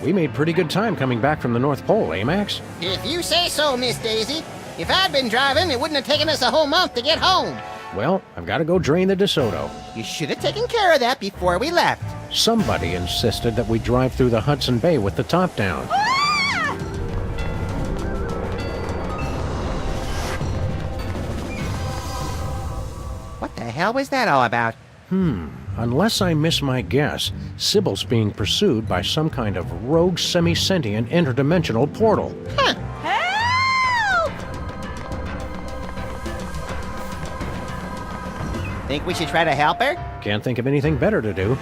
We made pretty good time coming back from the North Pole, eh, Max? If you say so, Miss Daisy. If I'd been driving, it wouldn't have taken us a whole month to get home. Well, I've got to go drain the DeSoto. You should have taken care of that before we left. Somebody insisted that we drive through the Hudson Bay with the top down. What the hell was that all about? Unless I miss my guess, Sybil's being pursued by some kind of rogue semi-sentient interdimensional portal. Huh. Help! Think we should try to help her? Can't think of anything better to do.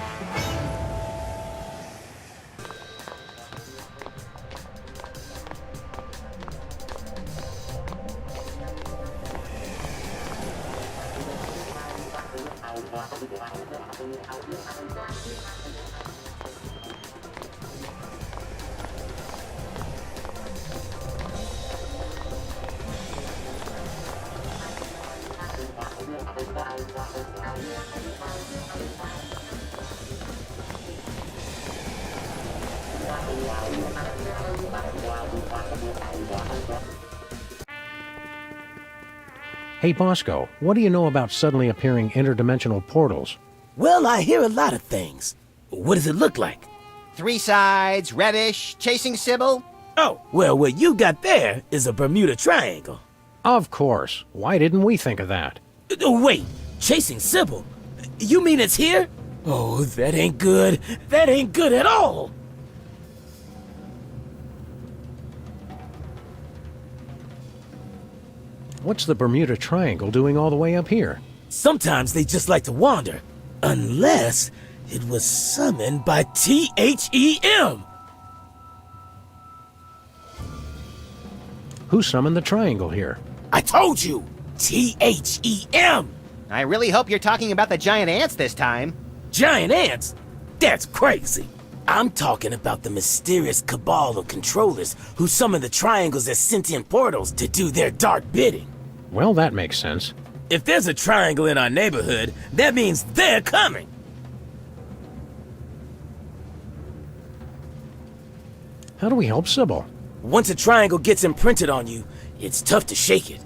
Hey, Bosco, what do you know about suddenly appearing interdimensional portals? Well, I hear a lot of things. What does it look like? 3 sides, reddish, chasing Sybil. Oh, well, what you got there is a Bermuda Triangle. Of course. Why didn't we think of that? Wait, chasing Sybil? You mean it's here? Oh, that ain't good. That ain't good at all. What's the Bermuda Triangle doing all the way up here? Sometimes they just like to wander. Unless it was summoned by THEM. Who summoned the triangle here? I told you! THEM! I really hope you're talking about the giant ants this time. Giant ants? That's crazy. I'm talking about the mysterious cabal of controllers who summon the triangles as sentient portals to do their dark bidding. Well, that makes sense. If there's a triangle in our neighborhood, that means they're coming. How do we help Sybil? Once a triangle gets imprinted on you, it's tough to shake it.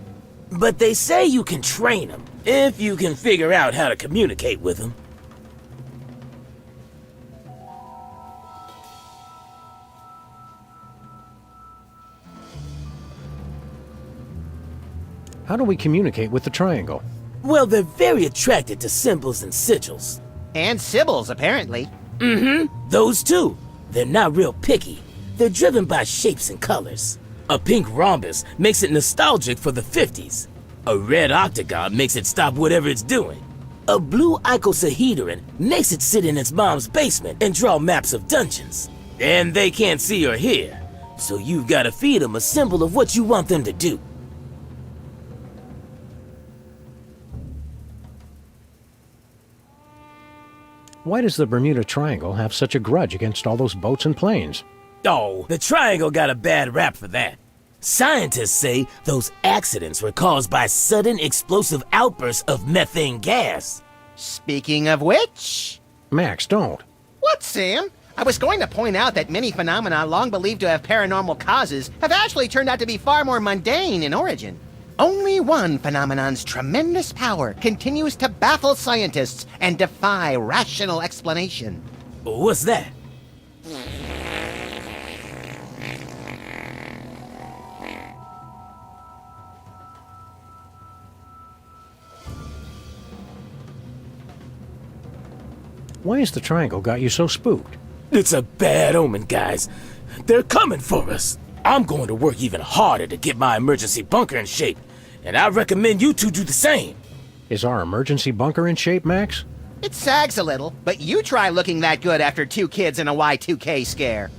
But they say you can train them, if you can figure out how to communicate with them. How do we communicate with the triangle? Well, they're very attracted to symbols and sigils. And Sybil's, apparently. Mm-hmm, those two. They're not real picky. They're driven by shapes and colors. A pink rhombus makes it nostalgic for the 50s. A red octagon makes it stop whatever it's doing. A blue icosahedron makes it sit in its mom's basement and draw maps of dungeons. And they can't see or hear, so you've got to feed them a symbol of what you want them to do. Why does the Bermuda Triangle have such a grudge against all those boats and planes? Oh, the triangle got a bad rap for that. Scientists say those accidents were caused by sudden explosive outbursts of methane gas. Speaking of which... Max, don't. What, Sam? I was going to point out that many phenomena long believed to have paranormal causes have actually turned out to be far more mundane in origin. Only one phenomenon's tremendous power continues to baffle scientists and defy rational explanation. What's that? Why has the triangle got you so spooked? It's a bad omen, guys. They're coming for us. I'm going to work even harder to get my emergency bunker in shape, and I recommend you two do the same. Is our emergency bunker in shape, Max? It sags a little, but you try looking that good after 2 kids and a Y2K scare.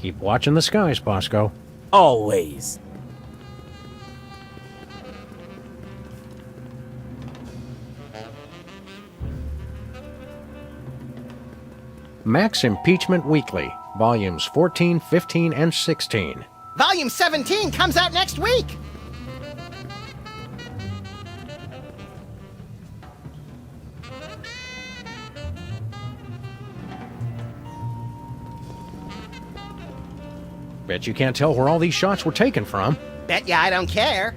Keep watching the skies, Bosco. Always. Max Impeachment Weekly, Volumes 14, 15, and 16. Volume 17 comes out next week! Bet you can't tell where all these shots were taken from. Bet ya I don't care.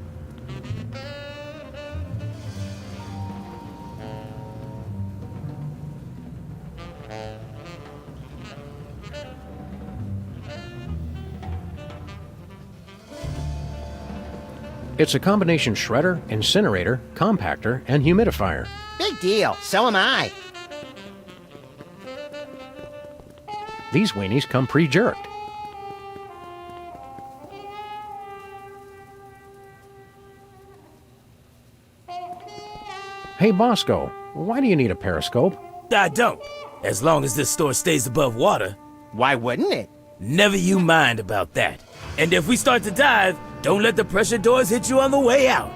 It's a combination shredder, incinerator, compactor, and humidifier. Big deal. So am I. These weenies come pre-jerked. Hey, Bosco, why do you need a periscope? I don't. As long as this store stays above water, Why wouldn't it? never you mind about that. And if we start to dive, don't let the pressure doors hit you on the way out.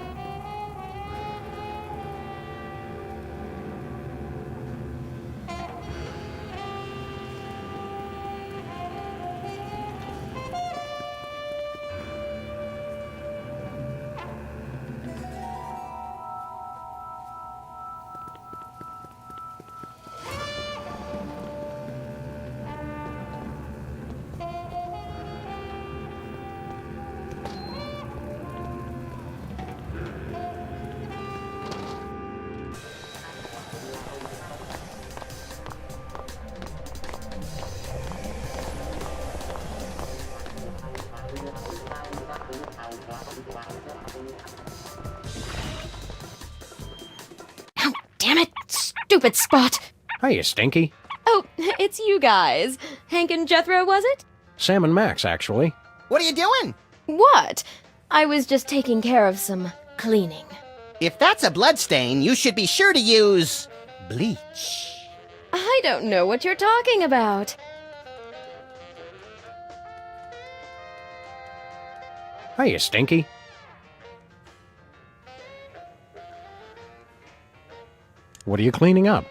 Oh, damn it! Stupid spot! Hiya, Stinky. Oh, it's you guys. Hank and Jethro, was it? Sam and Max, actually. What are you doing? What? I was just taking care of some cleaning. If that's a bloodstain, you should be sure to use bleach. I don't know what you're talking about. Hiya, Stinky. What are you cleaning up?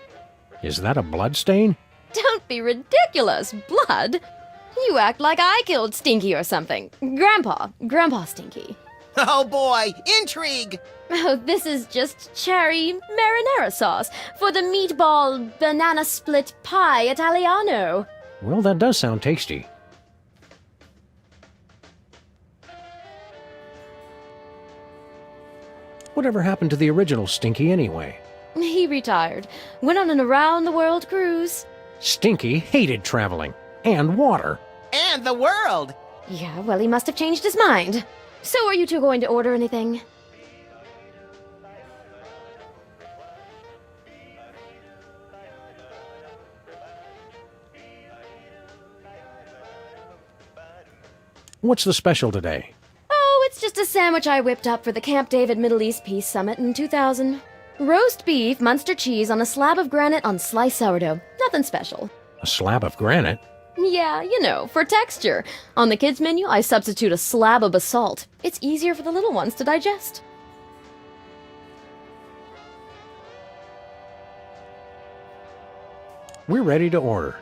Is that a blood stain? Don't be ridiculous. Blood? You act like I killed Stinky or something. Grandpa Stinky. Oh boy, intrigue! Oh, this is just cherry marinara sauce for the meatball banana split pie Italiano. Well, that does sound tasty. Whatever happened to the original Stinky anyway? He retired. Went on an around-the-world cruise. Stinky hated traveling. And water. And the world! Yeah, well, he must have changed his mind. So are you two going to order anything? What's the special today? Oh, it's just a sandwich I whipped up for the Camp David Middle East Peace Summit in 2000. Roast beef, Munster cheese on a slab of granite on sliced sourdough. Nothing special. A slab of granite? Yeah, you know, for texture. On the kids' menu, I substitute a slab of basalt. It's easier for the little ones to digest. We're ready to order.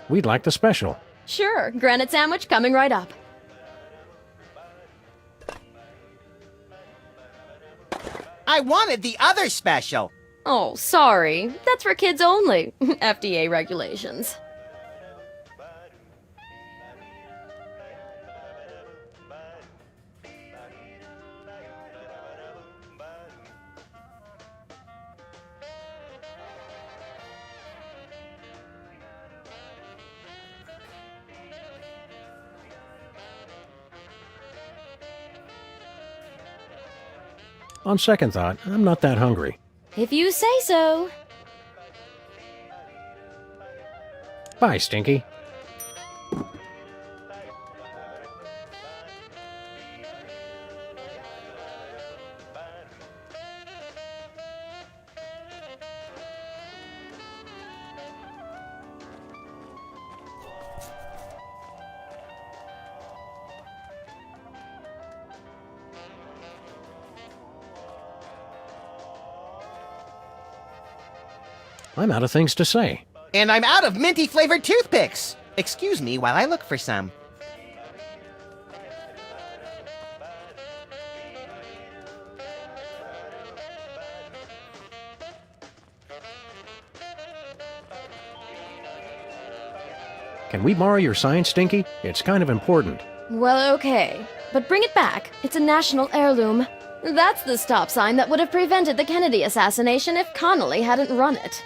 We'd like the special. Sure, granite sandwich coming right up. I wanted the other special! Oh, sorry. That's for kids only. FDA regulations. On second thought, I'm not that hungry. If you say so. Bye, Stinky. I'm out of things to say. And I'm out of minty-flavored toothpicks! Excuse me while I look for some. Can we borrow your sign, Stinky? It's kind of important. Well, okay. But bring it back. It's a national heirloom. That's the stop sign that would have prevented the Kennedy assassination if Connolly hadn't run it.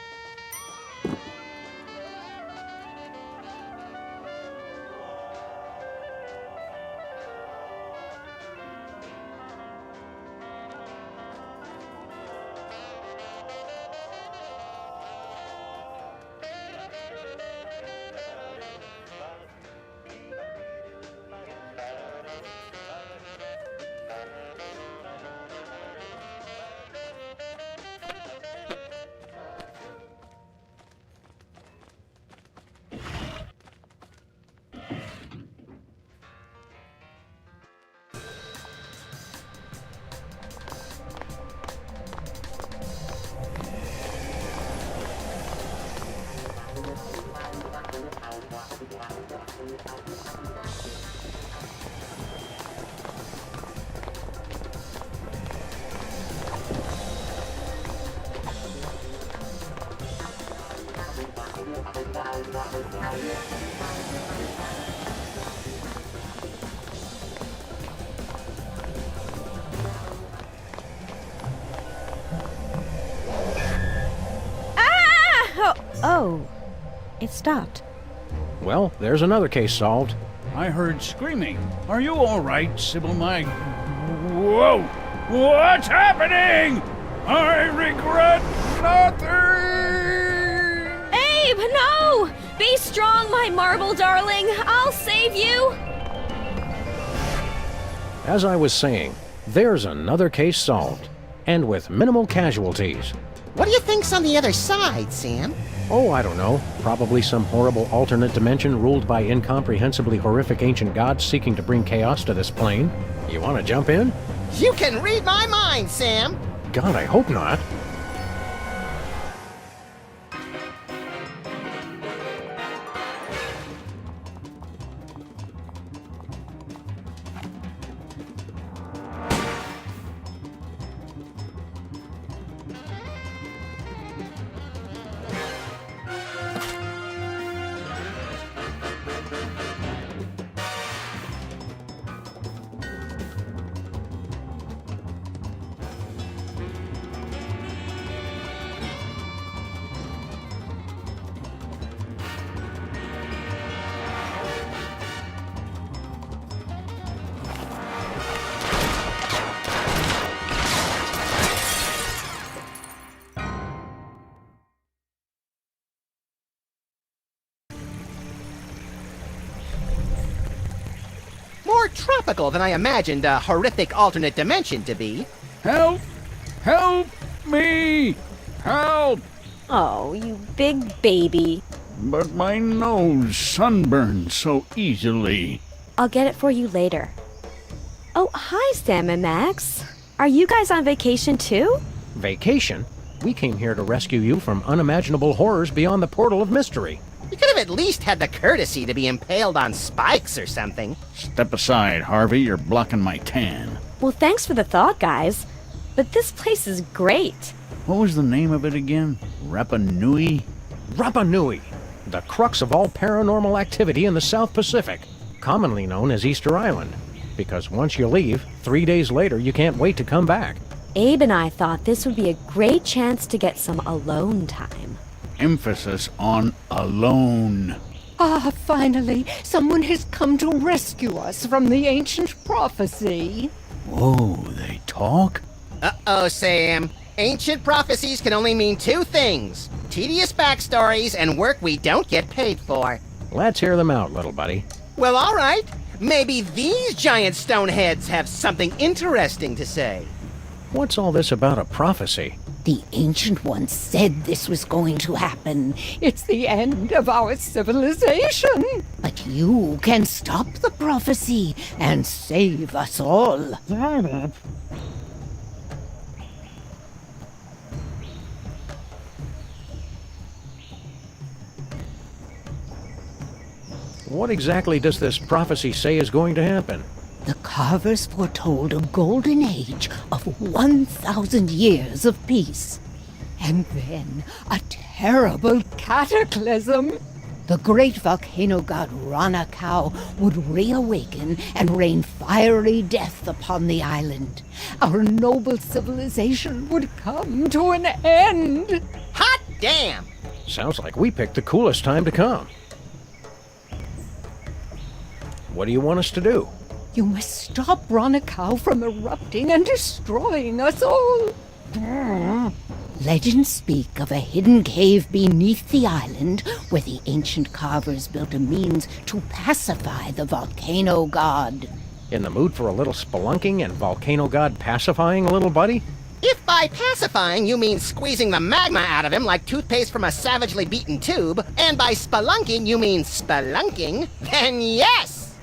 Oh, it stopped. Well, there's another case solved. I heard screaming. Are you all right, Sybil, my... Whoa! What's happening? I regret nothing! Abe, no! Be strong, my marble darling. I'll save you. As I was saying, there's another case solved, and with minimal casualties. What do you think's on the other side, Sam? Oh, I don't know. Probably some horrible alternate dimension ruled by incomprehensibly horrific ancient gods seeking to bring chaos to this plane. You want to jump in? You can read my mind, Sam! God, I hope not. More tropical than I imagined a horrific alternate dimension to be. Help! Help me! Help! Oh, you big baby. But my nose sunburns so easily. I'll get it for you later. Oh, hi, Sam and Max. Are you guys on vacation too? Vacation? We came here to rescue you from unimaginable horrors beyond the portal of mystery. You could have at least had the courtesy to be impaled on spikes or something. Step aside, Harvey. You're blocking my tan. Well, thanks for the thought, guys. But this place is great. What was the name of it again? Rapa Nui? Rapa Nui, the crux of all paranormal activity in the South Pacific, commonly known as Easter Island. Because once you leave, 3 days later you can't wait to come back. Abe and I thought this would be a great chance to get some alone time. Emphasis on alone. Ah, finally, someone has come to rescue us from the ancient prophecy. Whoa, they talk? Uh-oh, Sam. Ancient prophecies can only mean two things. Tedious backstories and work we don't get paid for. Let's hear them out, little buddy. Well, all right. Maybe these giant stone heads have something interesting to say. What's all this about a prophecy? The Ancient Ones said this was going to happen. It's the end of our civilization. But you can stop the prophecy and save us all. What exactly does this prophecy say is going to happen? The carvers foretold a golden age of 1,000 years of peace. And then a terrible cataclysm. the great volcano god Ranakau would reawaken and rain fiery death upon the island. Our noble civilization would come to an end. Hot damn! Sounds like we picked the coolest time to come. What do you want us to do? You must stop Ranakau from erupting and destroying us all. Legends speak of a hidden cave beneath the island where the ancient carvers built a means to pacify the volcano god. In the mood for a little spelunking and volcano god pacifying, little buddy? If by pacifying you mean squeezing the magma out of him like toothpaste from a savagely beaten tube, and by spelunking you mean spelunking, then yes!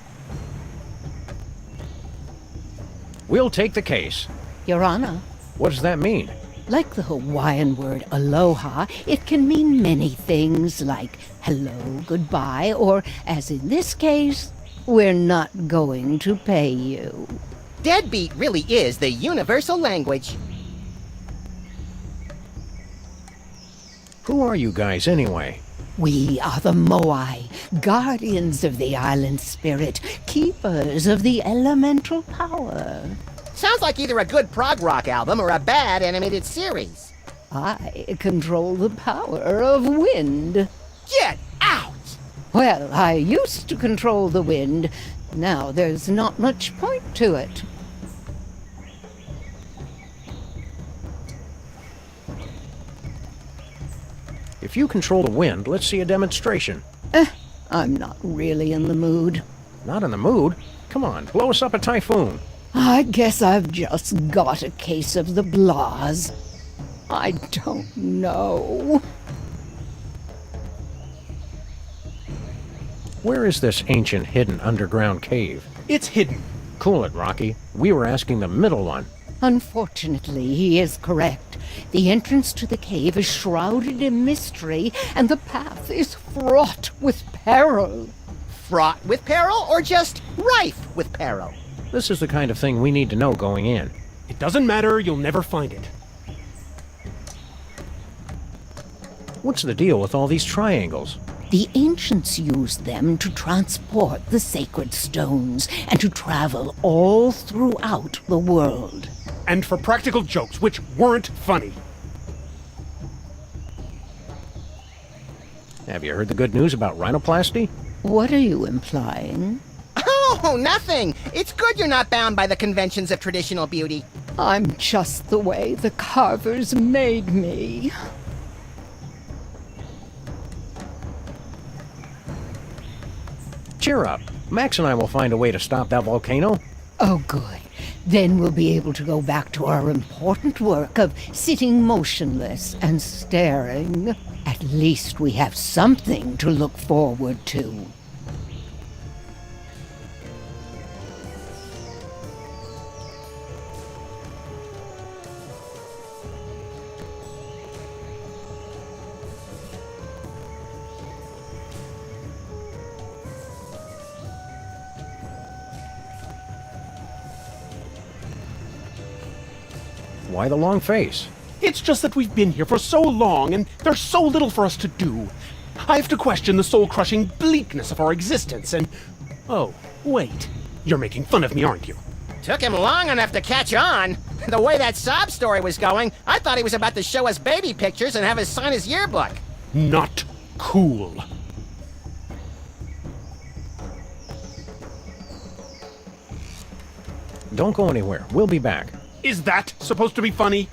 We'll take the case. Your Honor, What does that mean? like the Hawaiian word aloha, it can mean many things like hello, goodbye, or, as in this case, we're not going to pay you. Deadbeat really is the universal language. Who are you guys anyway? We are the Moai, guardians of the island spirit, keepers of the elemental power. Sounds like either a good prog rock album or a bad animated series. I control the power of wind. Get out! Well, I used to control the wind. Now there's not much point to it. If you control the wind, let's see a demonstration. I'm not really in the mood. Not in the mood? Come on, blow us up a typhoon. I guess I've just got a case of the blahs. I don't know. Where is this ancient hidden underground cave? It's hidden. Cool it, Rocky. We were asking the middle one. Unfortunately, he is correct. The entrance to the cave is shrouded in mystery, and the path is fraught with peril. Fraught with peril or just rife with peril? This is the kind of thing we need to know going in. It doesn't matter, you'll never find it. What's the deal with all these triangles? The ancients used them to transport the sacred stones and to travel all throughout the world. And for practical jokes, which weren't funny. Have you heard the good news about rhinoplasty? What are you implying? Oh, nothing! It's good you're not bound by the conventions of traditional beauty. I'm just the way the carvers made me. Cheer up. Max and I will find a way to stop that volcano. Oh, good. Then we'll be able to go back to our important work of sitting motionless and staring. At least we have something to look forward to. Why the long face? It's just that we've been here for so long, and there's so little for us to do. I have to question the soul-crushing bleakness of our existence, and... Oh, wait. You're making fun of me, aren't you? Took him long enough to catch on. The way that sob story was going, I thought he was about to show us baby pictures and have us sign his yearbook. Not cool. Don't go anywhere. We'll be back. Is that supposed to be funny?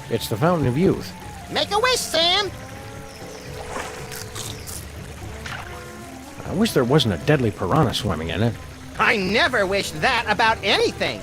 It's the Fountain of Youth. Make a wish, Sam! I wish there wasn't a deadly piranha swimming in it. I never wished that about anything.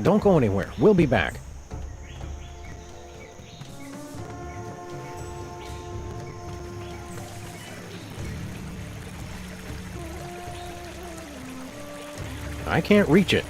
Don't go anywhere. We'll be back. I can't reach it.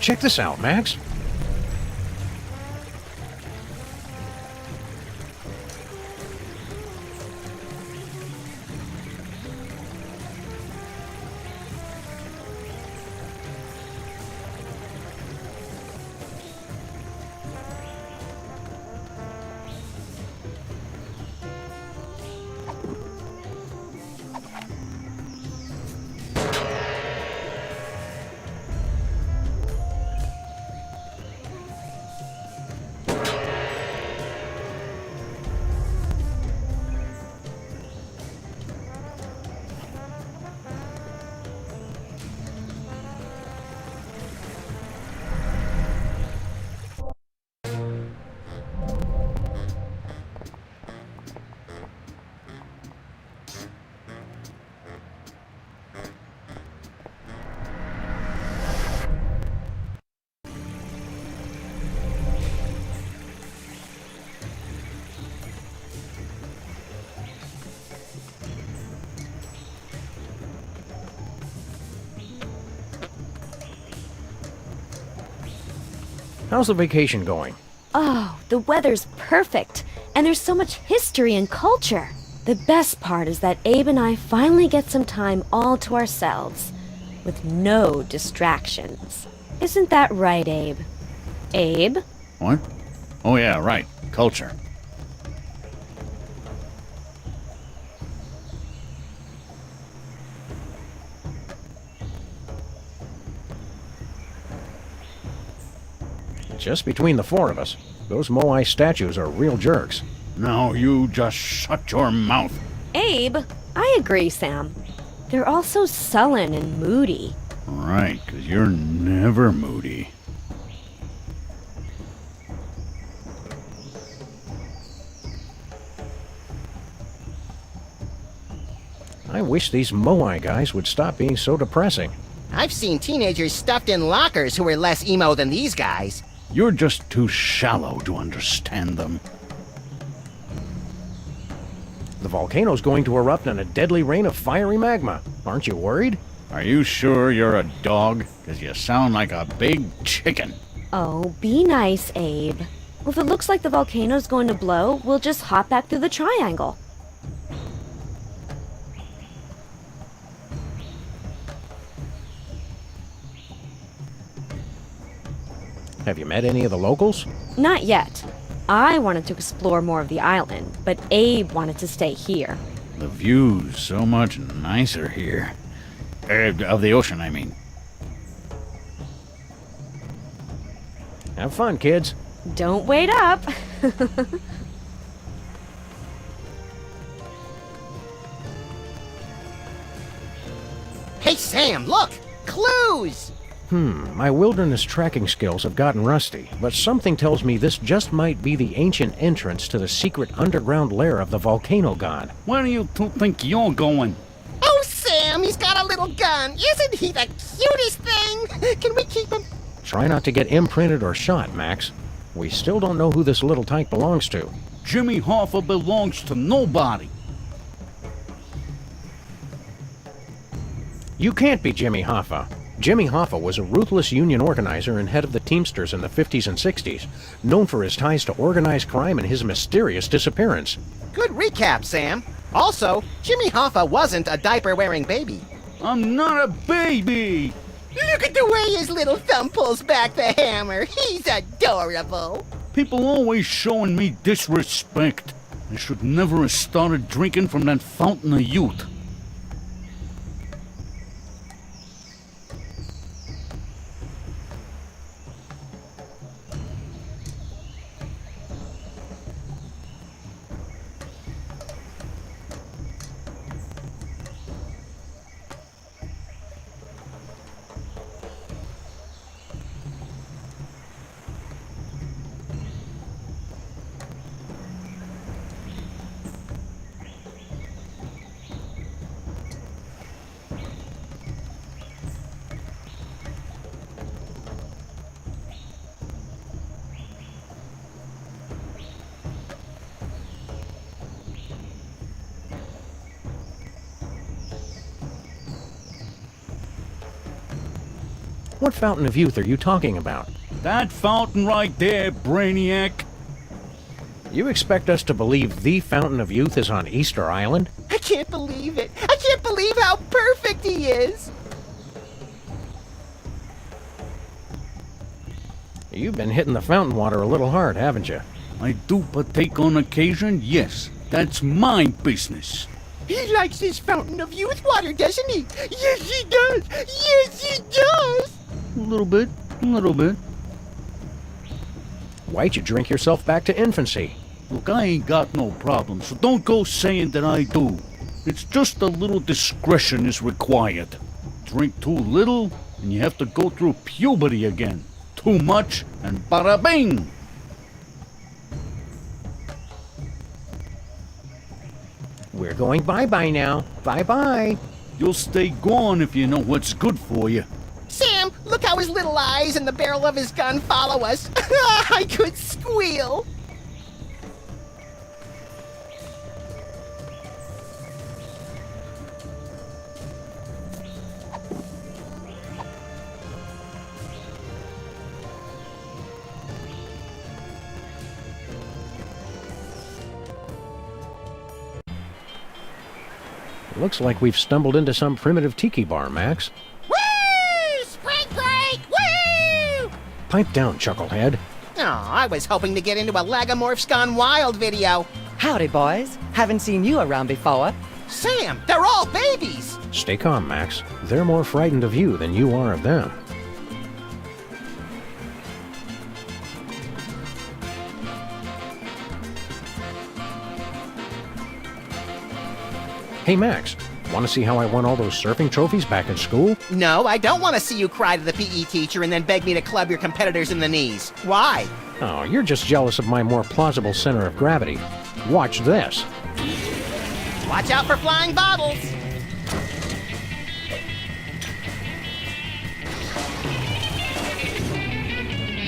Check this out, Max. How's the vacation going? Oh, the weather's perfect, and there's so much history and culture. The best part is that Abe and I finally get some time all to ourselves, with no distractions. Isn't that right, Abe? Abe? What? Oh yeah, right. Culture. Just between the four of us, those Moai statues are real jerks. Now you just shut your mouth. Abe, I agree, Sam. They're all so sullen and moody. Right, 'cause you're never moody. I wish these Moai guys would stop being so depressing. I've seen teenagers stuffed in lockers who were less emo than these guys. You're just too shallow to understand them. The volcano's going to erupt in a deadly rain of fiery magma. Aren't you worried? Are you sure you're a dog? 'Cause you sound like a big chicken. Oh, be nice, Abe. If it looks like the volcano's going to blow, we'll just hop back through the triangle. Have you met any of the locals? Not yet. I wanted to explore more of the island, but Abe wanted to stay here. The view's so much nicer here. Of the ocean, I mean. Have fun, kids. Don't wait up. Hey, Sam, look! Clues! My wilderness tracking skills have gotten rusty, but something tells me this just might be the ancient entrance to the secret underground lair of the volcano god. Where do you two think you're going? Oh, Sam, he's got a little gun. Isn't he the cutest thing? Can we keep him? Try not to get imprinted or shot, Max. We still don't know who this little tyke belongs to. Jimmy Hoffa belongs to nobody. You can't be Jimmy Hoffa. Jimmy Hoffa was a ruthless union organizer and head of the Teamsters in the 50s and 60s, known for his ties to organized crime and his mysterious disappearance. Good recap, Sam. Also, Jimmy Hoffa wasn't a diaper-wearing baby. I'm not a baby! Look at the way his little thumb pulls back the hammer. He's adorable. People always showing me disrespect. I should never have started drinking from that fountain of youth. What fountain of youth are you talking about? That fountain right there, Brainiac. You expect us to believe the fountain of youth is on Easter Island? I can't believe it. I can't believe how perfect he is. You've been hitting the fountain water a little hard, haven't you? I do partake on occasion, yes. That's my business. He likes his fountain of youth water, doesn't he? Yes, he does. Yes, he does. A little bit, a little bit. Why'd you drink yourself back to infancy? Look, I ain't got no problem, so don't go saying that I do. It's just a little discretion is required. Drink too little, and you have to go through puberty again. Too much, and bada bing! We're going bye-bye now. Bye-bye. You'll stay gone if you know what's good for you. Sam, look how his little eyes and the barrel of his gun follow us. I could squeal. Looks like we've stumbled into some primitive tiki bar, Max. Woo! Spring break! Woo! Pipe down, Chucklehead. Oh, I was hoping to get into a Lagomorphs Gone Wild video. Howdy, boys. Haven't seen you around before. Sam, they're all babies. Stay calm, Max. They're more frightened of you than you are of them. Hey, Max, want to see how I won all those surfing trophies back in school? No, I don't want to see you cry to the PE teacher and then beg me to club your competitors in the knees. Why? Oh, you're just jealous of my more plausible center of gravity. Watch this. Watch out for flying bottles.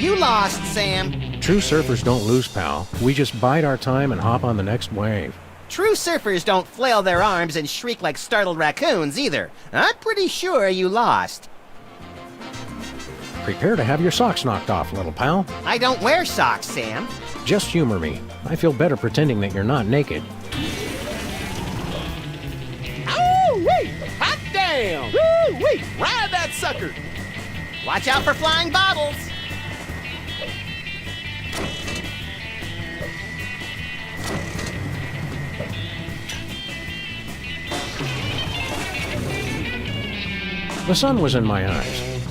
You lost, Sam. True surfers don't lose, pal. We just bide our time and hop on the next wave. True surfers don't flail their arms and shriek like startled raccoons either. I'm pretty sure you lost. Prepare to have your socks knocked off, little pal. I don't wear socks, Sam. Just humor me. I feel better pretending that you're not naked. Ooh-wee! Hot damn! Woo-wee! Ride that sucker! Watch out for flying bottles! The sun was in my eyes.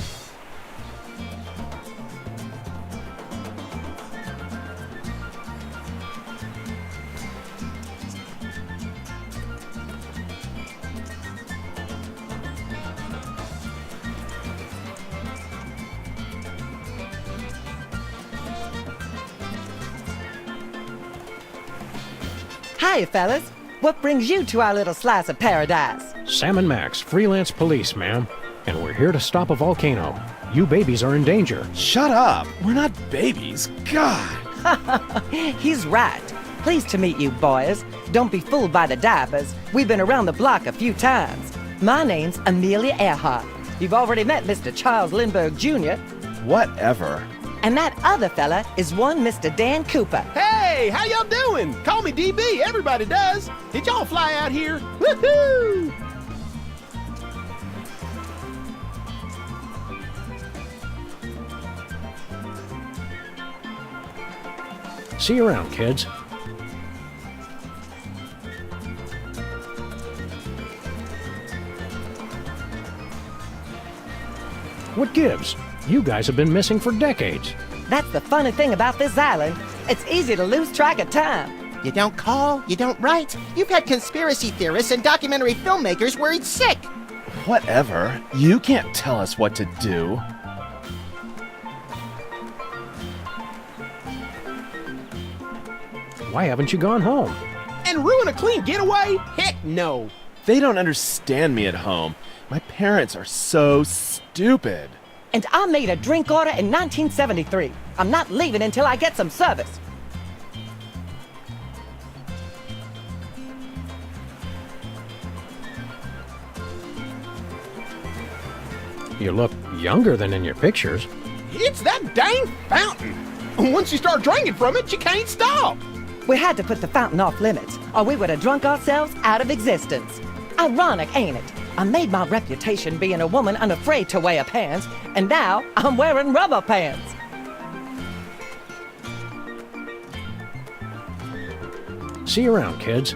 Hi, fellas. What brings you to our little slice of paradise? Sam and Max, freelance police, ma'am. And we're here to stop a volcano. You babies are in danger. Shut up! We're not babies. God! He's right. Pleased to meet you, boys. Don't be fooled by the diapers. We've been around the block a few times. My name's Amelia Earhart. You've already met Mr. Charles Lindbergh Jr. Whatever. And that other fella is one Mr. Dan Cooper. Hey, how y'all doing? Call me DB, everybody does. Did y'all fly out here? Woohoo! See you around, kids. What gives? You guys have been missing for decades. That's the funny thing about this island. It's easy to lose track of time. You don't call, you don't write. You've had conspiracy theorists and documentary filmmakers worried sick. Whatever. You can't tell us what to do. Why haven't you gone home? And ruin a clean getaway? Heck no. They don't understand me at home. My parents are so stupid. And I made a drink order in 1973. I'm not leaving until I get some service. You look younger than in your pictures. It's that dang fountain. Once you start drinking from it, you can't stop. We had to put the fountain off limits, or we would have drunk ourselves out of existence. Ironic, ain't it? I made my reputation being a woman unafraid to wear pants, and now I'm wearing rubber pants. See you around, kids.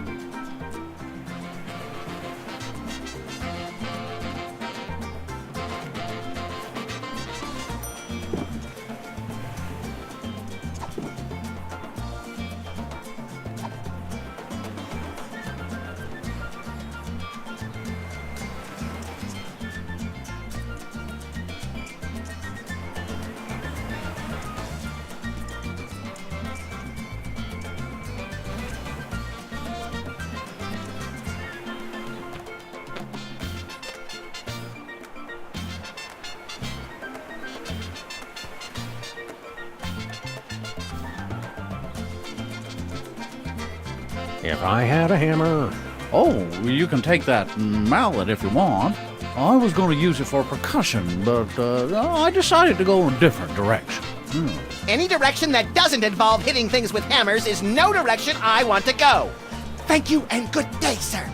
If I had a hammer. Oh, you can take that mallet if you want. I was going to use it for percussion, but I decided to go in a different direction. Any direction that doesn't involve hitting things with hammers is no direction I want to go. Thank you and good day, sir.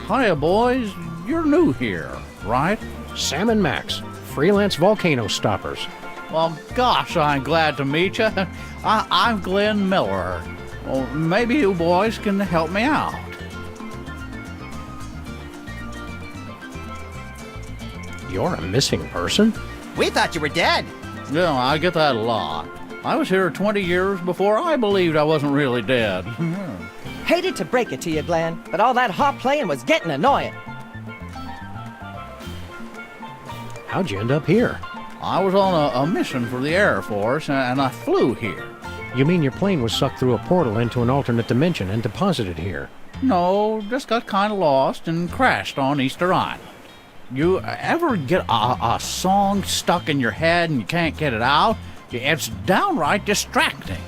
Hiya, boys. You're new here, right? Sam and Max, freelance volcano stoppers. Well, gosh, I'm glad to meet you. I'm Glenn Miller. Well, maybe you boys can help me out. You're a missing person? We thought you were dead. Yeah, I get that a lot. I was here 20 years before I believed I wasn't really dead. Hated to break it to you, Glenn, but all that harp playing was getting annoying. How'd you end up here? I was on a mission for the Air Force, and I flew here. You mean your plane was sucked through a portal into an alternate dimension and deposited here? No, just got kind of lost and crashed on Easter Island. You ever get a song stuck in your head and you can't get it out? It's downright distracting.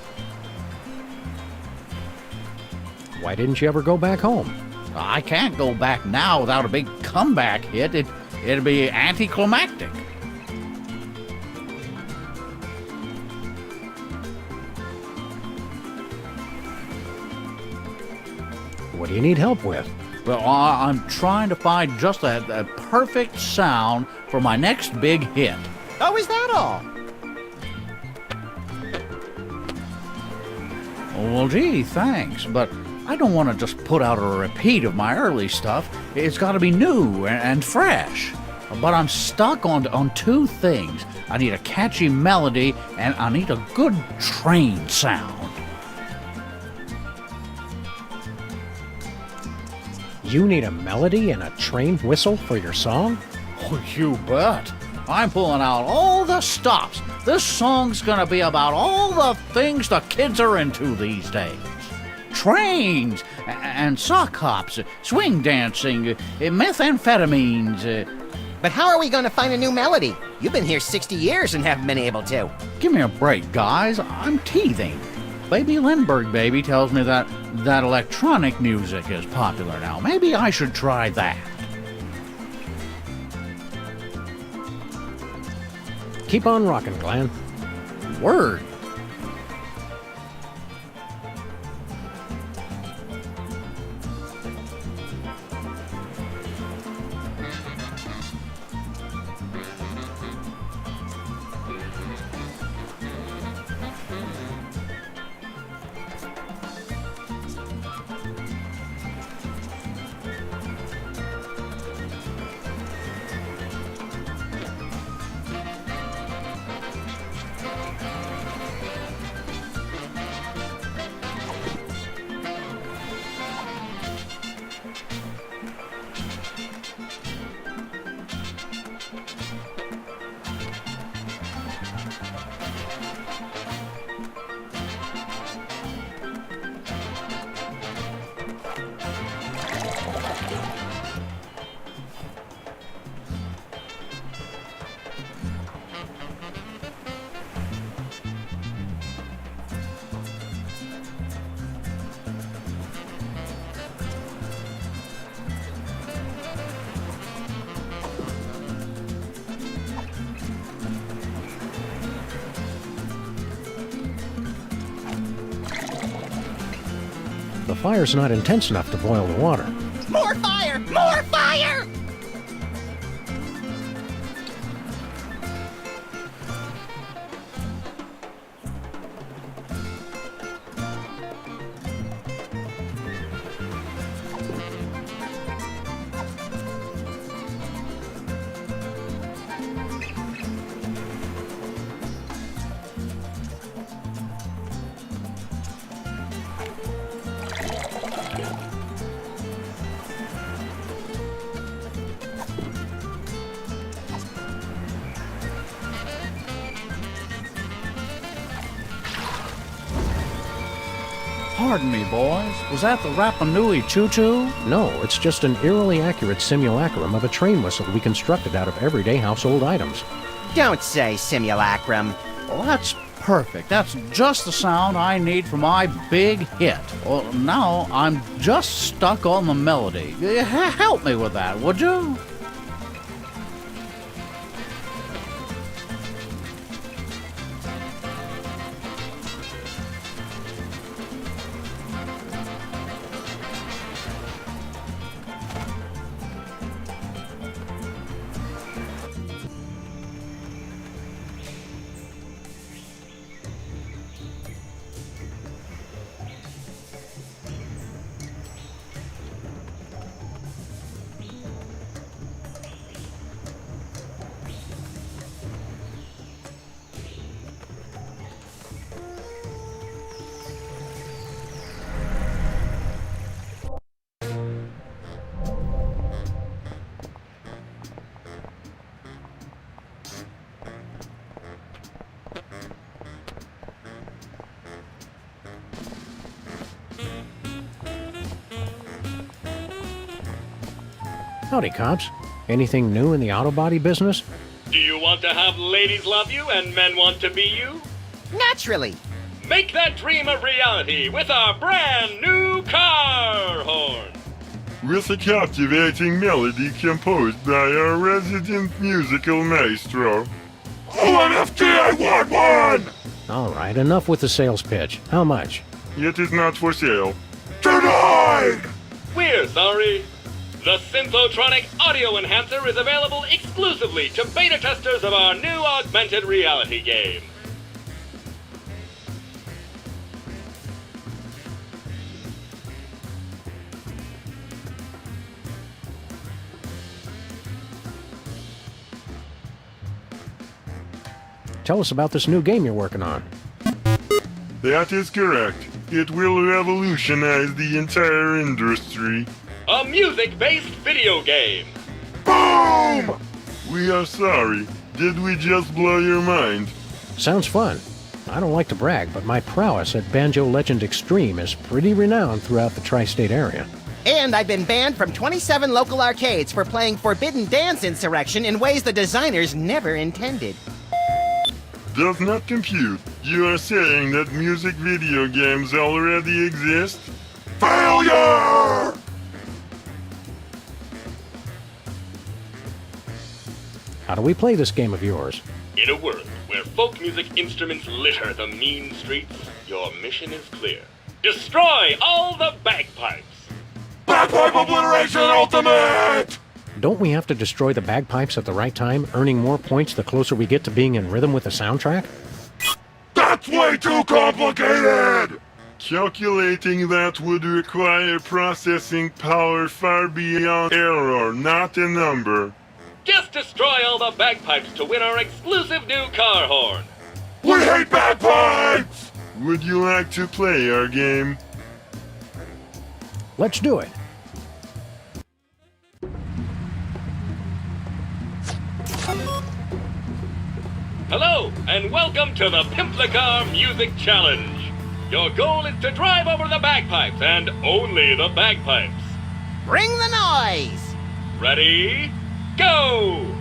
Why didn't you ever go back home? I can't go back now without a big comeback hit. It'd be anticlimactic. What do you need help with? Well, I'm trying to find just that perfect sound for my next big hit. Oh, is that all? Well, gee, thanks, but I don't want to just put out a repeat of my early stuff. It's got to be new and fresh. But I'm stuck on two things. I need a catchy melody, and I need a good train sound. You need a melody and a train whistle for your song? Oh, you bet. I'm pulling out all the stops. This song's gonna be about all the things the kids are into these days. Trains, and sock hops, swing dancing, methamphetamines. But how are we going to find a new melody? You've been here 60 years and haven't been able to. Give me a break, guys. I'm teething. Baby Lindbergh baby tells me that electronic music is popular now. Maybe I should try that. Keep on rocking, Glenn. Word. The fire's not intense enough to boil the water. More fire! More fire! Pardon me, boys. Was that the Rapa Nui choo-choo? No, it's just an eerily accurate simulacrum of a train whistle we constructed out of everyday household items. Don't say simulacrum. Well, that's perfect. That's just the sound I need for my big hit. Well, now I'm just stuck on the melody. Help me with that, would you? Howdy, cops. Anything new in the auto body business? Do you want to have ladies love you and men want to be you? Naturally. Make that dream a reality with our brand new car horn. With a captivating melody composed by our resident musical maestro. OMFG, I want one! All right, enough with the sales pitch. How much? It is not for sale. Denied! We're sorry. The Synthotronic Audio Enhancer is available exclusively to beta testers of our new augmented reality game. Tell us about this new game you're working on. That is correct. It will revolutionize the entire industry. A music-based video game. Boom! We are sorry. Did we just blow your mind? Sounds fun. I don't like to brag, but my prowess at Banjo Legend Extreme is pretty renowned throughout the tri-state area. And I've been banned from 27 local arcades for playing Forbidden Dance Insurrection in ways the designers never intended. Does not compute. You are saying that music video games already exist? Failure! How do we play this game of yours? In a world where folk music instruments litter the mean streets, your mission is clear. Destroy all the bagpipes! Bagpipe Obliteration Ultimate! Don't we have to destroy the bagpipes at the right time, earning more points the closer we get to being in rhythm with the soundtrack? That's way too complicated! Calculating that would require processing power far beyond error, not a number. Just destroy all the bagpipes to win our exclusive new car horn! We hate bagpipes! Would you like to play our game? Let's do it. Hello, and welcome to the Pimplicar Music Challenge. Your goal is to drive over the bagpipes, and only the bagpipes. Bring the noise! Ready? Go!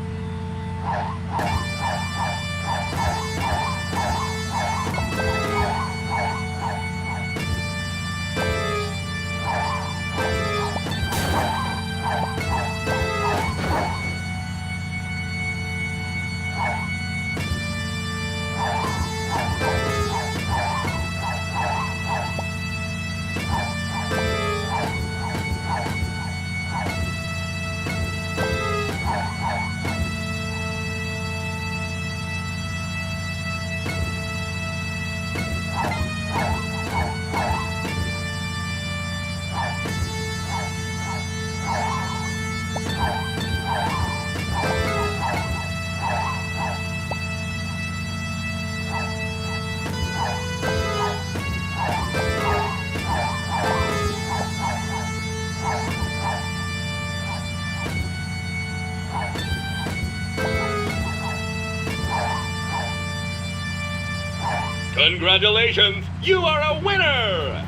Congratulations! You are a winner!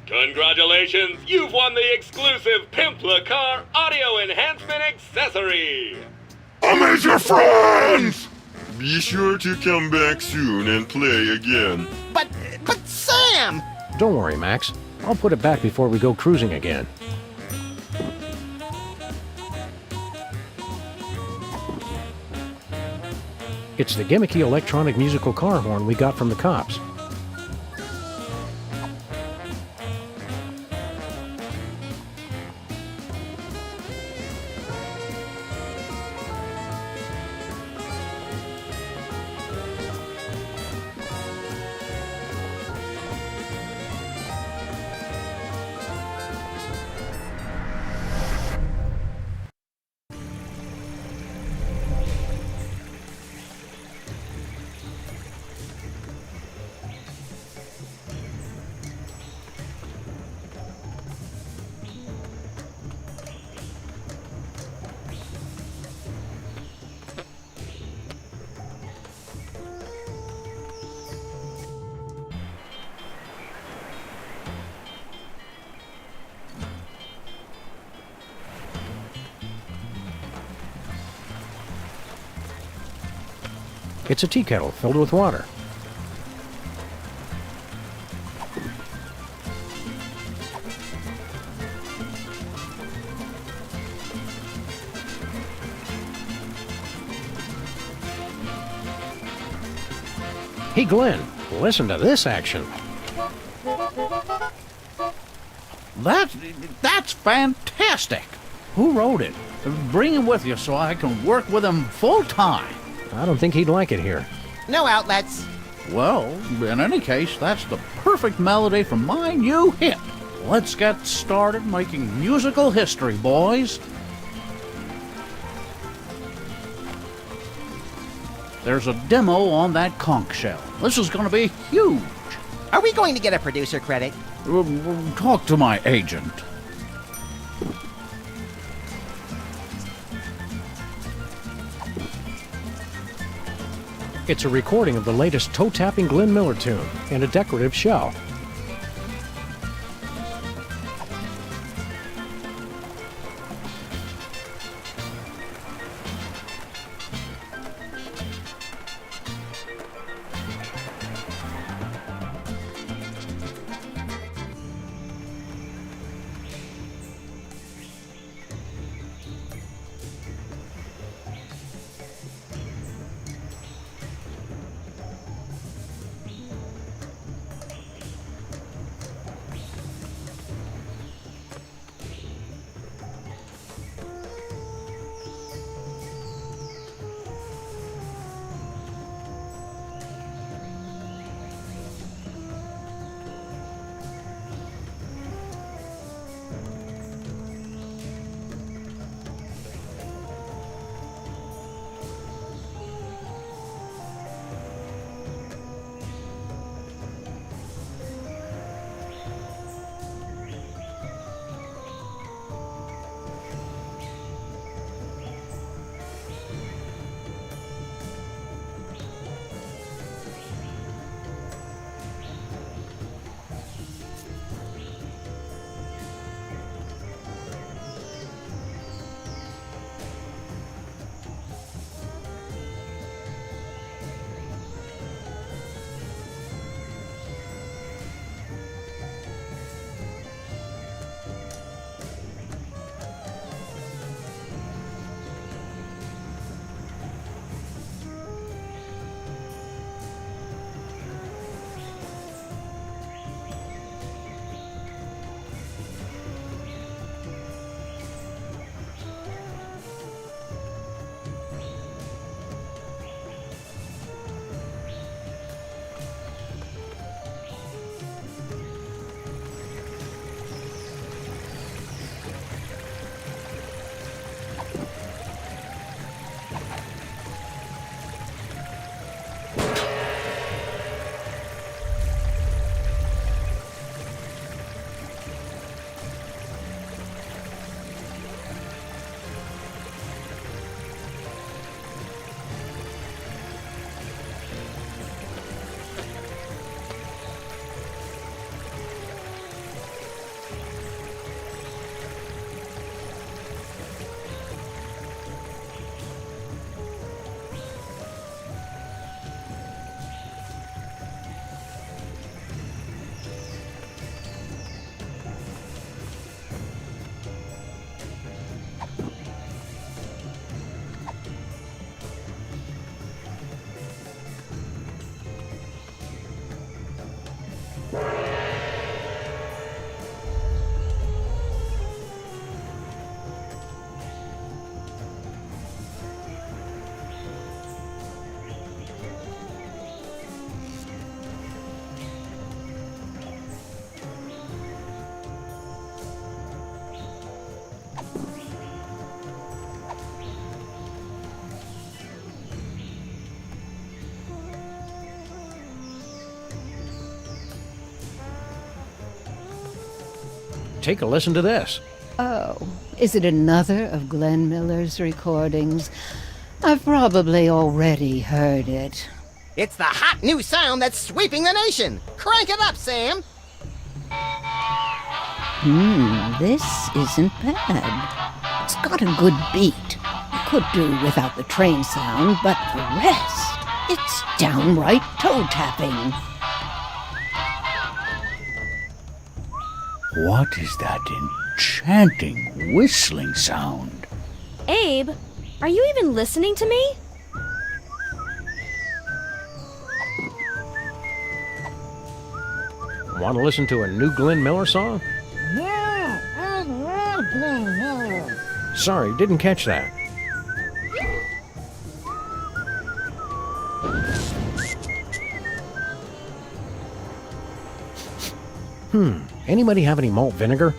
Congratulations! You've won the exclusive Pimplicar Audio Enhancement Accessory! Amaze your friends! Be sure to come back soon and play again. But Sam! Don't worry, Max. I'll put it back before we go cruising again. It's the gimmicky electronic musical car horn we got from the cops. It's a tea kettle filled with water. Hey Glenn, listen to this action. That's fantastic. Who wrote it? Bring him with you so I can work with him full time. I don't think he'd like it here. No outlets. Well, in any case, that's the perfect melody for my new hit. Let's get started making musical history, boys. There's a demo on that conch shell. This is going to be huge. Are we going to get a producer credit? Talk to my agent. It's a recording of the latest toe-tapping Glenn Miller tune and a decorative shell. Take a listen to this. Oh, is it another of Glenn Miller's recordings? I've probably already heard it. It's the hot new sound that's sweeping the nation. Crank it up, Sam. This isn't bad. It's got a good beat. I could do without the train sound, but the rest, it's downright toe-tapping. What is that enchanting whistling sound? Abe, are you even listening to me? Want to listen to a new Glenn Miller song? Sorry, didn't catch that. Anybody have any malt vinegar?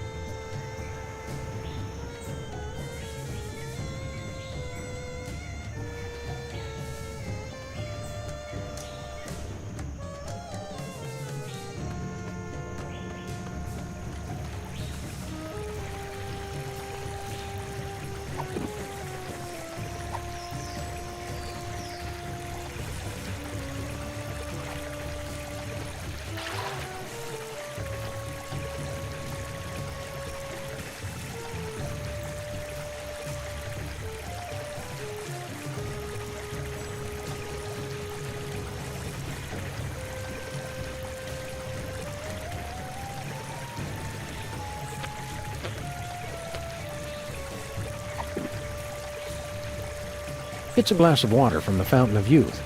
It's a glass of water from the Fountain of Youth.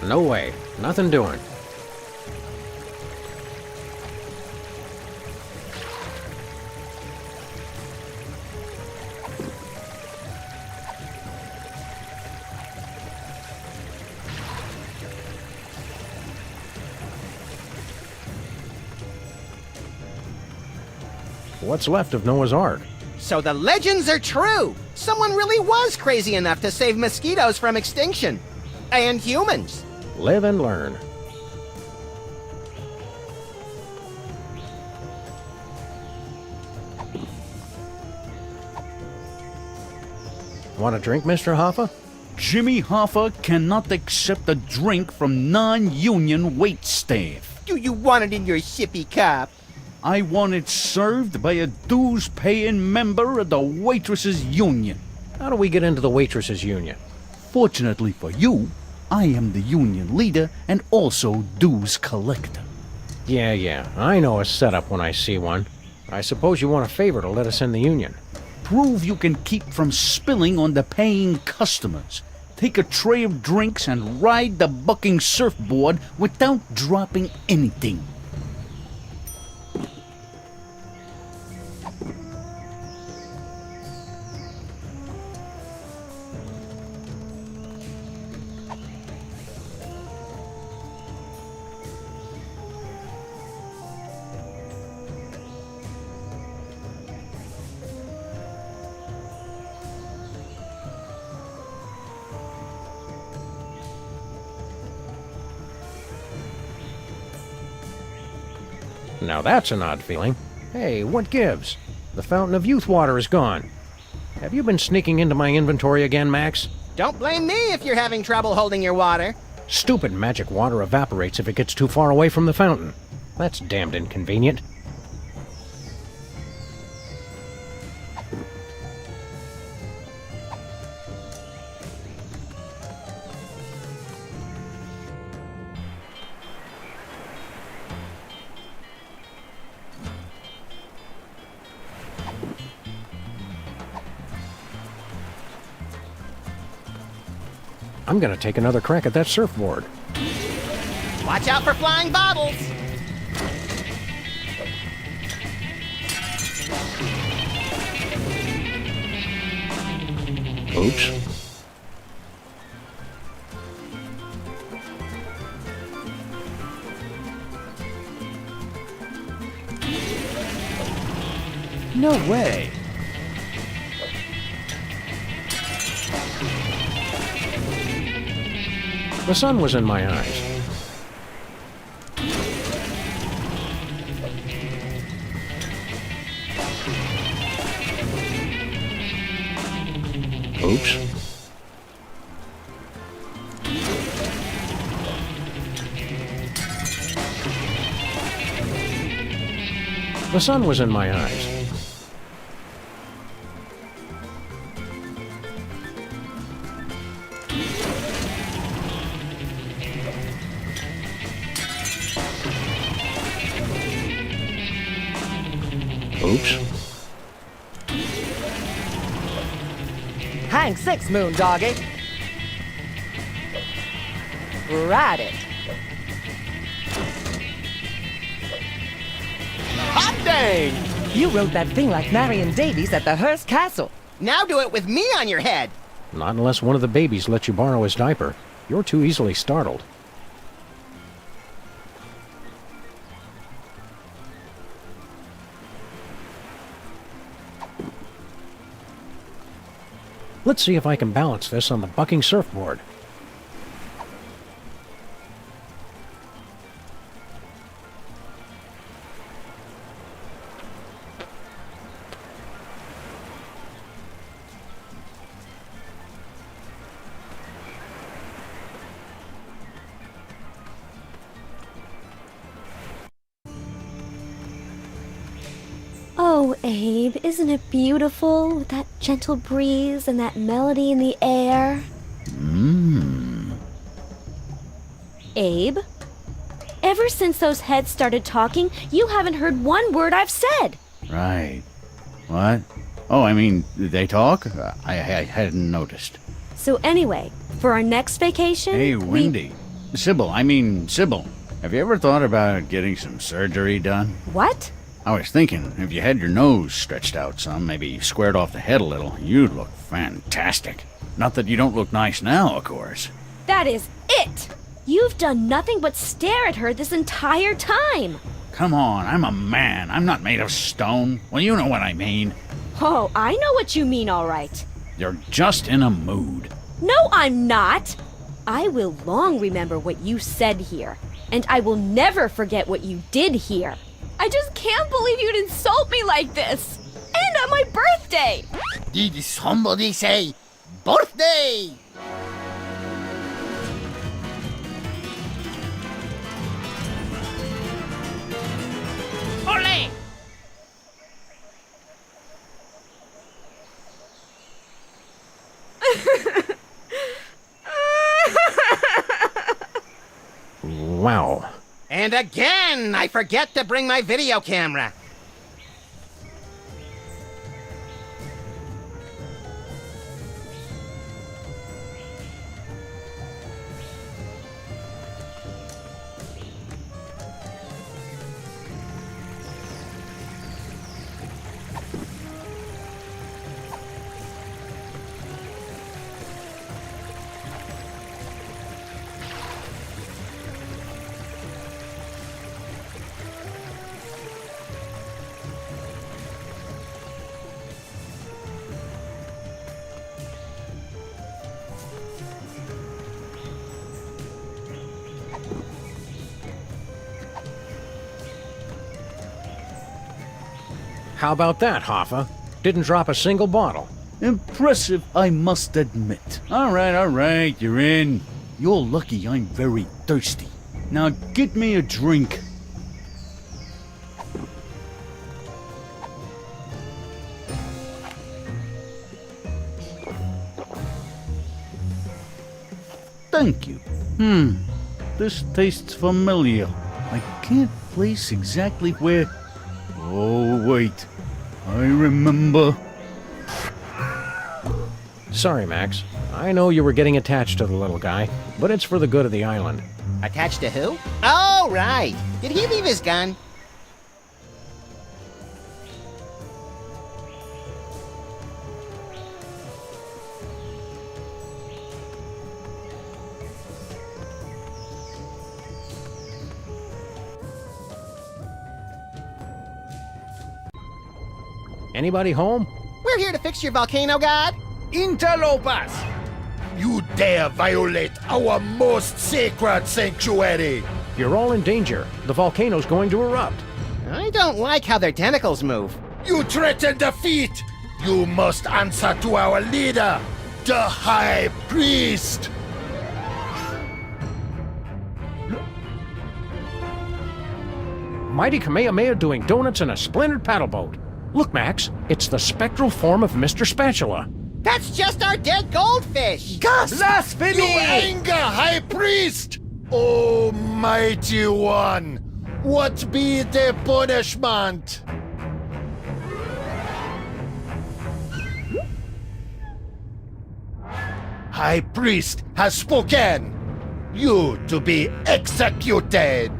No way. Nothing doing. What's left of Noah's Ark? So the legends are true! Someone really was crazy enough to save mosquitoes from extinction. And humans. Live and learn. Want a drink, Mr. Hoffa? Jimmy Hoffa cannot accept a drink from non-union waitstaff. Do you want it in your sippy cup? I want it served by a dues-paying member of the Waitresses Union. How do we get into the Waitresses Union? Fortunately for you, I am the union leader and also dues collector. Yeah, I know a setup when I see one. I suppose you want a favor to let us in the union. Prove you can keep from spilling on the paying customers. Take a tray of drinks and ride the bucking surfboard without dropping anything. Now that's an odd feeling. Hey, what gives? The Fountain of Youth water is gone. Have you been sneaking into my inventory again, Max? Don't blame me if you're having trouble holding your water. Stupid magic water evaporates if it gets too far away from the fountain. That's damned inconvenient. I'm gonna take another crack at that surfboard. Watch out for flying bottles! Oops. No way. The sun was in my eyes. Oops. The sun was in my eyes. Oops. Hang 6, Moon Doggy. Ride it. Hot dang! You rode that thing like Marion Davies at the Hearst Castle. Now do it with me on your head. Not unless one of the babies lets you borrow his diaper. You're too easily startled. Let's see if I can balance this on the bucking surfboard. Oh, Abe, isn't it beautiful with that gentle breeze and that melody in the air? Abe? Ever since those heads started talking, you haven't heard one word I've said. Right. What? Oh, I mean, they talk? I hadn't noticed. So anyway, for our next vacation... Hey, Wendy. Sybil, have you ever thought about getting some surgery done? What? I was thinking, if you had your nose stretched out some, maybe squared off the head a little, you'd look fantastic. Not that you don't look nice now, of course. That is it! You've done nothing but stare at her this entire time! Come on, I'm a man. I'm not made of stone. Well, you know what I mean. Oh, I know what you mean, all right. You're just in a mood. No, I'm not! I will long remember what you said here, and I will never forget what you did here. I just can't believe you'd insult me like this! And on my birthday! Did somebody say birthday? Ole! Wow. And again, I forget to bring my video camera. How about that, Hoffa? Didn't drop a single bottle. Impressive, I must admit. All right, you're in. You're lucky I'm very thirsty. Now get me a drink. Thank you. This tastes familiar. I can't place exactly where... Oh, wait. I remember. Sorry, Max. I know you were getting attached to the little guy, but it's for the good of the island. Attached to who? Oh, right. Did he leave his gun? Anybody home? We're here to fix your volcano, God. Interlopers! You dare violate our most sacred sanctuary! You're all in danger. The volcano's going to erupt. I don't like how their tentacles move. You threaten defeat! You must answer to our leader, the High Priest! Mighty Kamehameha doing donuts in a splintered paddle boat. Look, Max, it's the spectral form of Mr. Spatula. That's just our dead goldfish! Blasphemy! You anger, High Priest! Almighty One, what be the punishment? High Priest has spoken! You to be executed!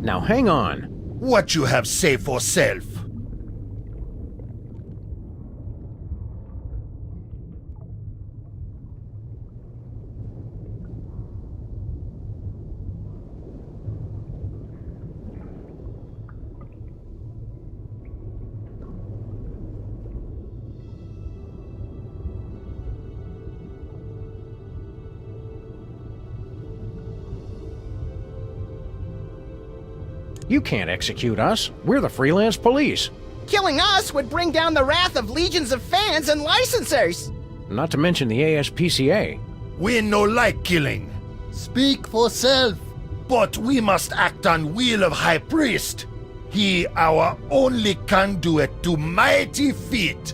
Now hang on. What you have say for self? You can't execute us. We're the freelance police. Killing us would bring down the wrath of legions of fans and licensors. Not to mention the ASPCA. We no like killing. Speak for self. But we must act on will of High Priest. He our only conduit to mighty feat.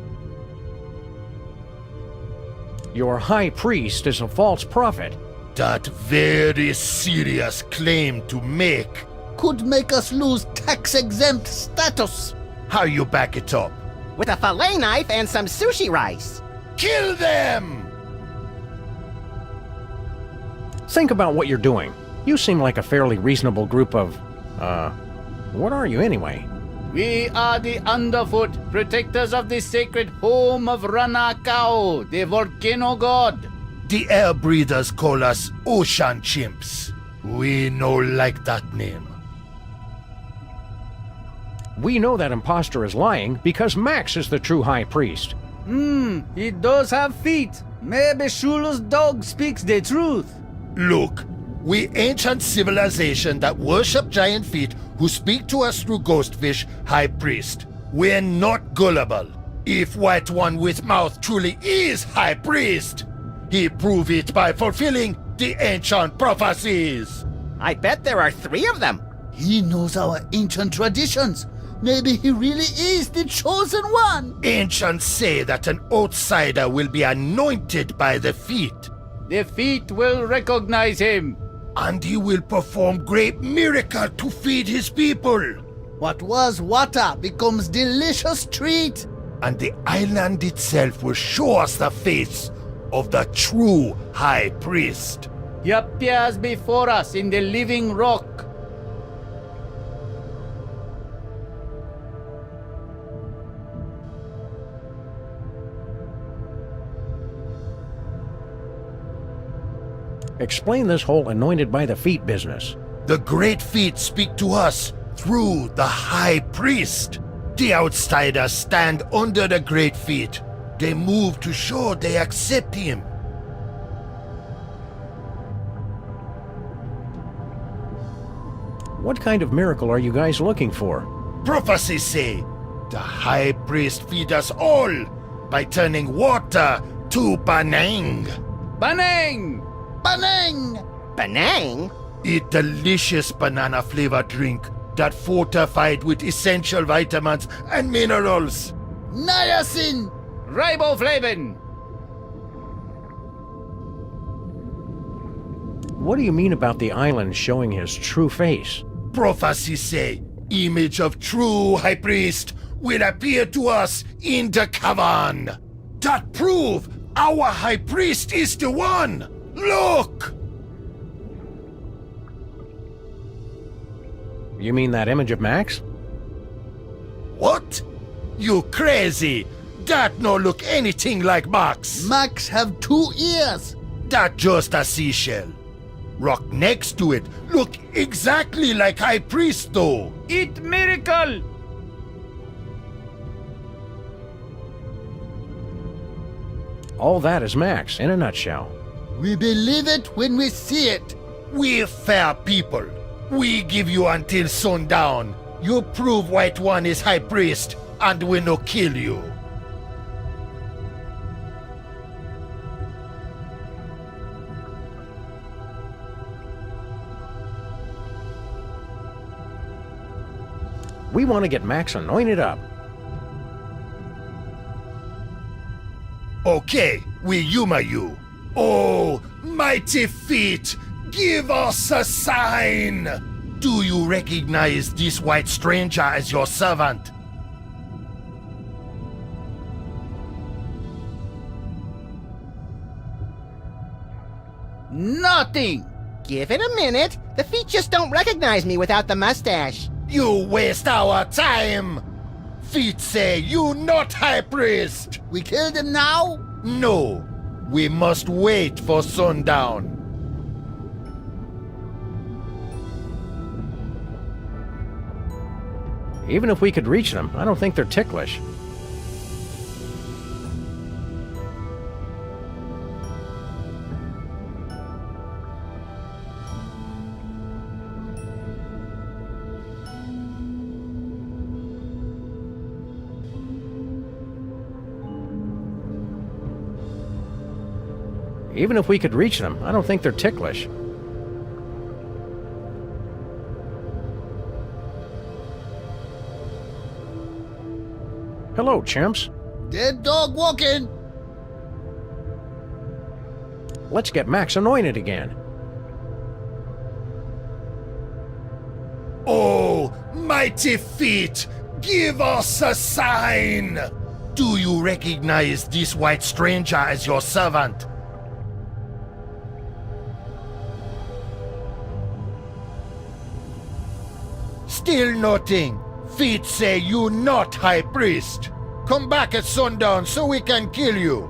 Your high priest is a false prophet. That very serious claim to make Could make us lose tax-exempt status. how you back it up. With a fillet knife and some sushi rice. Kill them! Think about what you're doing. You seem like a fairly reasonable group of, what are you anyway? We are the Underfoot, protectors of the sacred home of Ranakao, the volcano god. The air breathers call us ocean chimps. We no like that name. We know that imposter is lying because Max is the true high priest. He does have feet. Maybe Shula's dog speaks the truth. Look, we ancient civilization that worship giant feet who speak to us through ghostfish high priest. We're not gullible. If White One with Mouth truly is high priest, he prove it by fulfilling the ancient prophecies. I bet there are 3 of them. He knows our ancient traditions. Maybe he really is the chosen one. Ancients say that an outsider will be anointed by the feet, The feet will recognize him. and he will perform great miracle to feed his people. What was water becomes delicious treat. And the island itself will show us the face of the true high priest. He appears before us in the living rock. Explain this whole anointed by the feet business. The great feet speak to us through the high priest. The outsiders stand under the great feet. They move to show they accept him. What kind of miracle are you guys looking for? Prophecies say the high priest feed us all by turning water to Banang. Banang! Banang! Banang? A delicious banana flavored drink that fortified with essential vitamins and minerals. Niacin! Riboflavin! What do you mean about the island showing his true face? Prophecies say image of true high priest will appear to us in the cavern. That prove our high priest is the one. Look! You mean that image of Max? What? You crazy? That no look anything like Max. Max have 2 ears. That just a seashell. Rock next to it look exactly like high priest though. It miracle! All that is Max, in a nutshell. We believe it when we see it. We fair people. We give you until sundown. You prove White One is high priest, and we no kill you. We want to get Max anointed up. Okay, we humor you. Oh, mighty feet, give us a sign! Do you recognize this white stranger as your servant? Nothing! Give it a minute. The feet just don't recognize me without the mustache. You waste our time! Feet say you not high priest! We kill them now? No, we must wait for sundown. Even if we could reach them, I don't think they're ticklish. Even if we could reach them, I don't think they're ticklish. Hello, chimps. Dead dog walking. Let's get Max anointed again. Oh, mighty feet, give us a sign! Do you recognize this white stranger as your servant? Still nothing. Feet say you not high priest. Come back at sundown so we can kill you.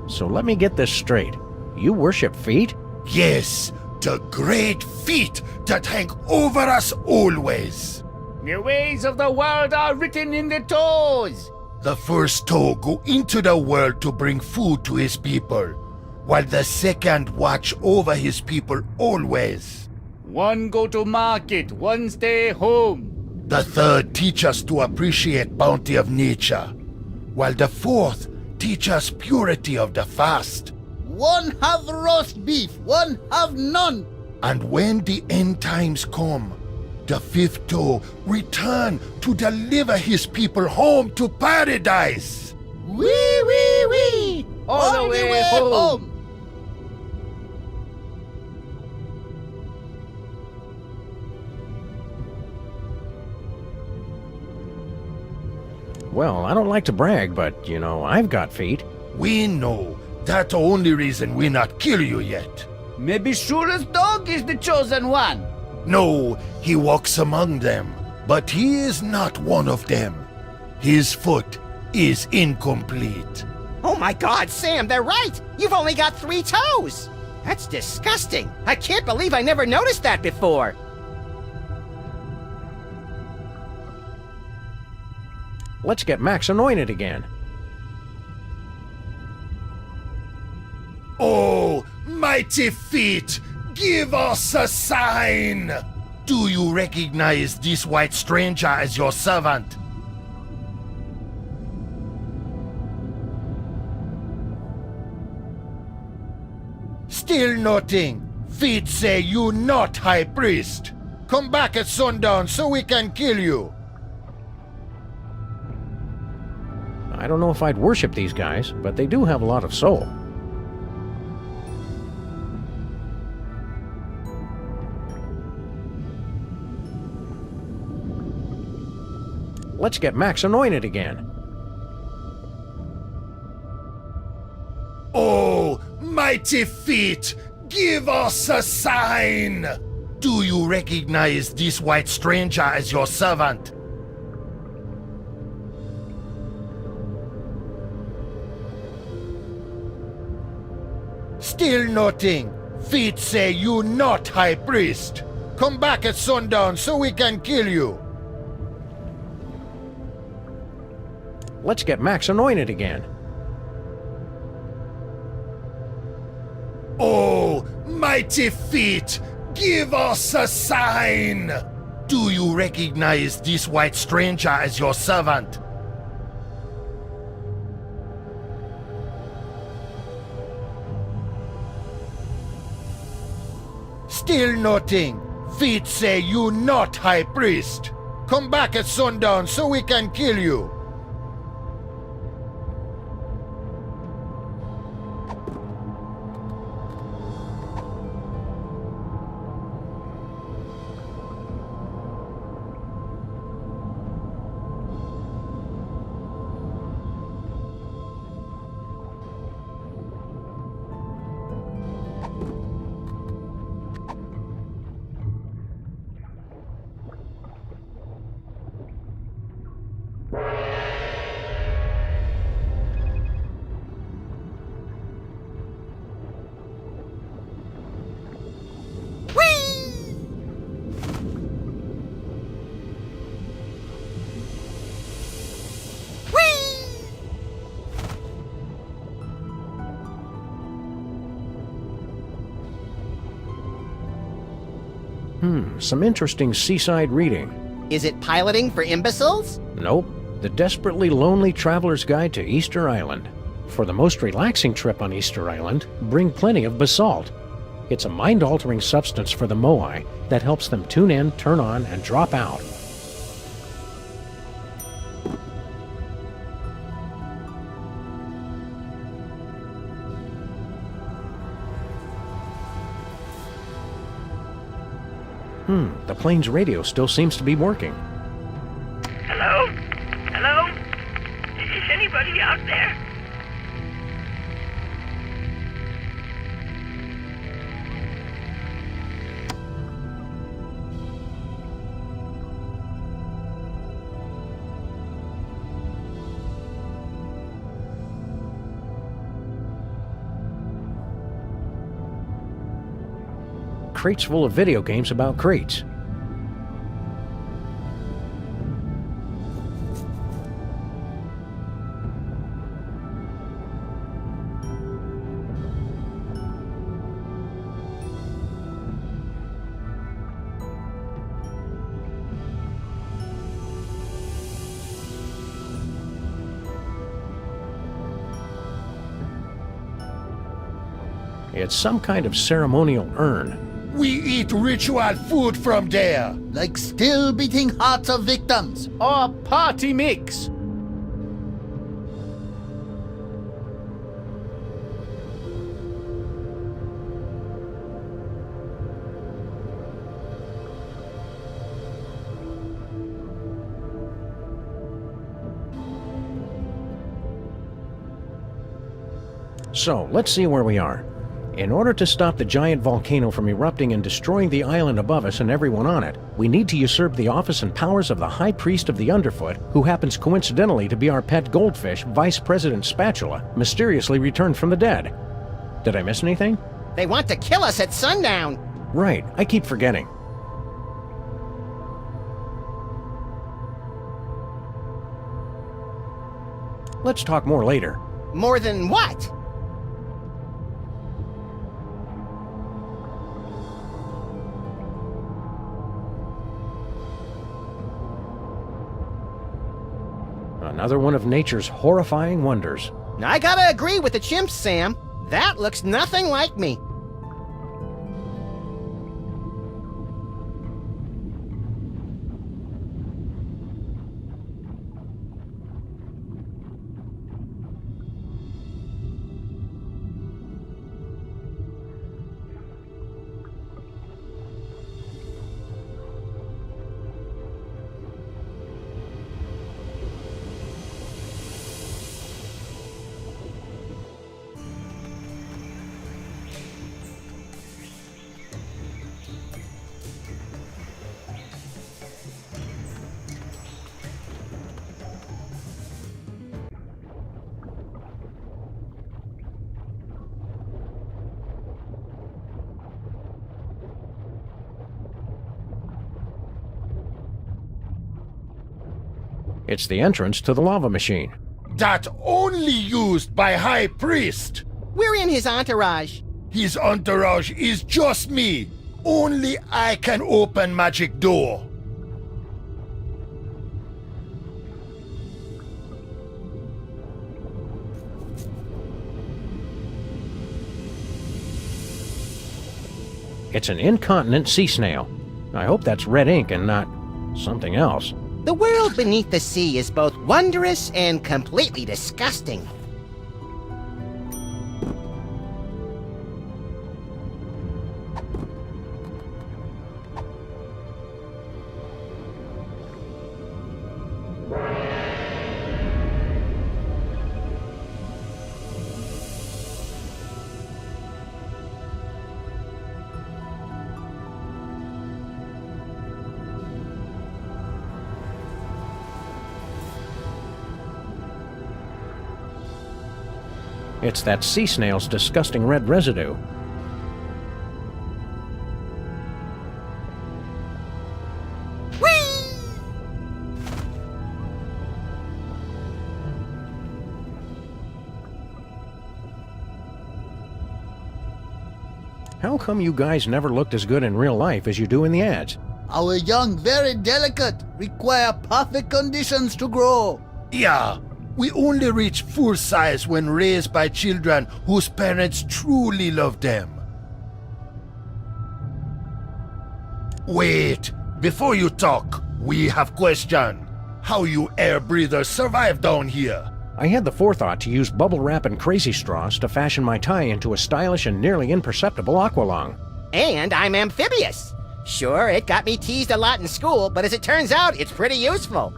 So let me get this straight. You worship feet? Yes, the great feet that hang over us always. The ways of the world are written in the toes. The first toe go into the world to bring food to his people, while the second watch over his people always. One go to market, one stay home. The third teach us to appreciate bounty of nature, while the fourth teach us purity of the fast. One have roast beef, one have none. And when the end times come, the fifth toe return to deliver his people home to paradise. Wee, wee, wee! All the way home. Well, I don't like to brag, but, you know, I've got feet. We know. That's the only reason we not kill you yet. Maybe Shula's dog is the chosen one. No, he walks among them, but he is not one of them. His foot is incomplete. Oh my God, Sam, they're right! You've only got 3 toes! That's disgusting! I can't believe I never noticed that before! Let's get Max anointed again. Oh, mighty feet, give us a sign! Do you recognize this white stranger as your servant? Still nothing. Feet say you not high priest. Come back at sundown so we can kill you. I don't know if I'd worship these guys, but they do have a lot of soul. Let's get Max anointed again. Oh, mighty feet, give us a sign! Do you recognize this white stranger as your servant? Still nothing. Feet say you not high priest. Come back at sundown so we can kill you. Let's get Max anointed again. Oh, mighty feet, give us a sign! Do you recognize this white stranger as your servant? Still nothing. Feet say you not high priest. Come back at sundown so we can kill you. Some interesting seaside reading. Is it piloting for imbeciles? Nope. The Desperately Lonely Traveler's Guide to Easter Island. For the most relaxing trip on Easter Island, bring plenty of basalt. It's a mind-altering substance for the Moai that helps them tune in, turn on, and drop out. The plane's radio still seems to be working. Hello? Hello? Is anybody out there? Crates full of video games about crates. It's some kind of ceremonial urn. We eat ritual food from there. Like still beating hearts of victims. Or party mix. So, let's see where we are. In order to stop the giant volcano from erupting and destroying the island above us and everyone on it, we need to usurp the office and powers of the High Priest of the Underfoot, who happens coincidentally to be our pet goldfish, Vice President Spatula, mysteriously returned from the dead. Did I miss anything? They want to kill us at sundown. Right, I keep forgetting. Let's talk more later. More than what? Another one of nature's horrifying wonders. I gotta agree with the chimps, Sam. That looks nothing like me. It's the entrance to the lava machine. That only used by High Priest. We're in his entourage. His entourage is just me. Only I can open magic door. It's an incontinent sea snail. I hope that's red ink and not something else. The world beneath the sea is both wondrous and completely disgusting. It's that sea snail's disgusting red residue. How come you guys never looked as good in real life as you do in the ads? Our young, very delicate, require perfect conditions to grow. Yeah, we only reach full size when raised by children whose parents truly love them. Wait, before you talk, we have question. How you air breathers survive down here? I had the forethought to use bubble wrap and crazy straws to fashion my tie into a stylish and nearly imperceptible aqualung. And I'm amphibious. Sure, it got me teased a lot in school, but as it turns out, it's pretty useful.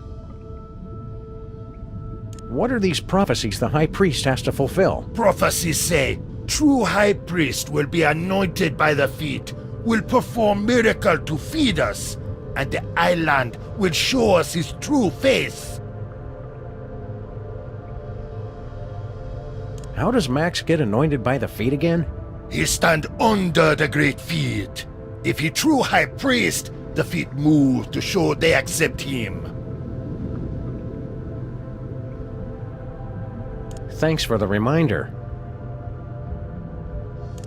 What are these prophecies the High Priest has to fulfill? Prophecies say, true High Priest will be anointed by the feet, will perform miracle to feed us, and the island will show us his true face. How does Max get anointed by the feet again? He stand under the great feet. If he true High Priest, the feet move to show they accept him. Thanks for the reminder.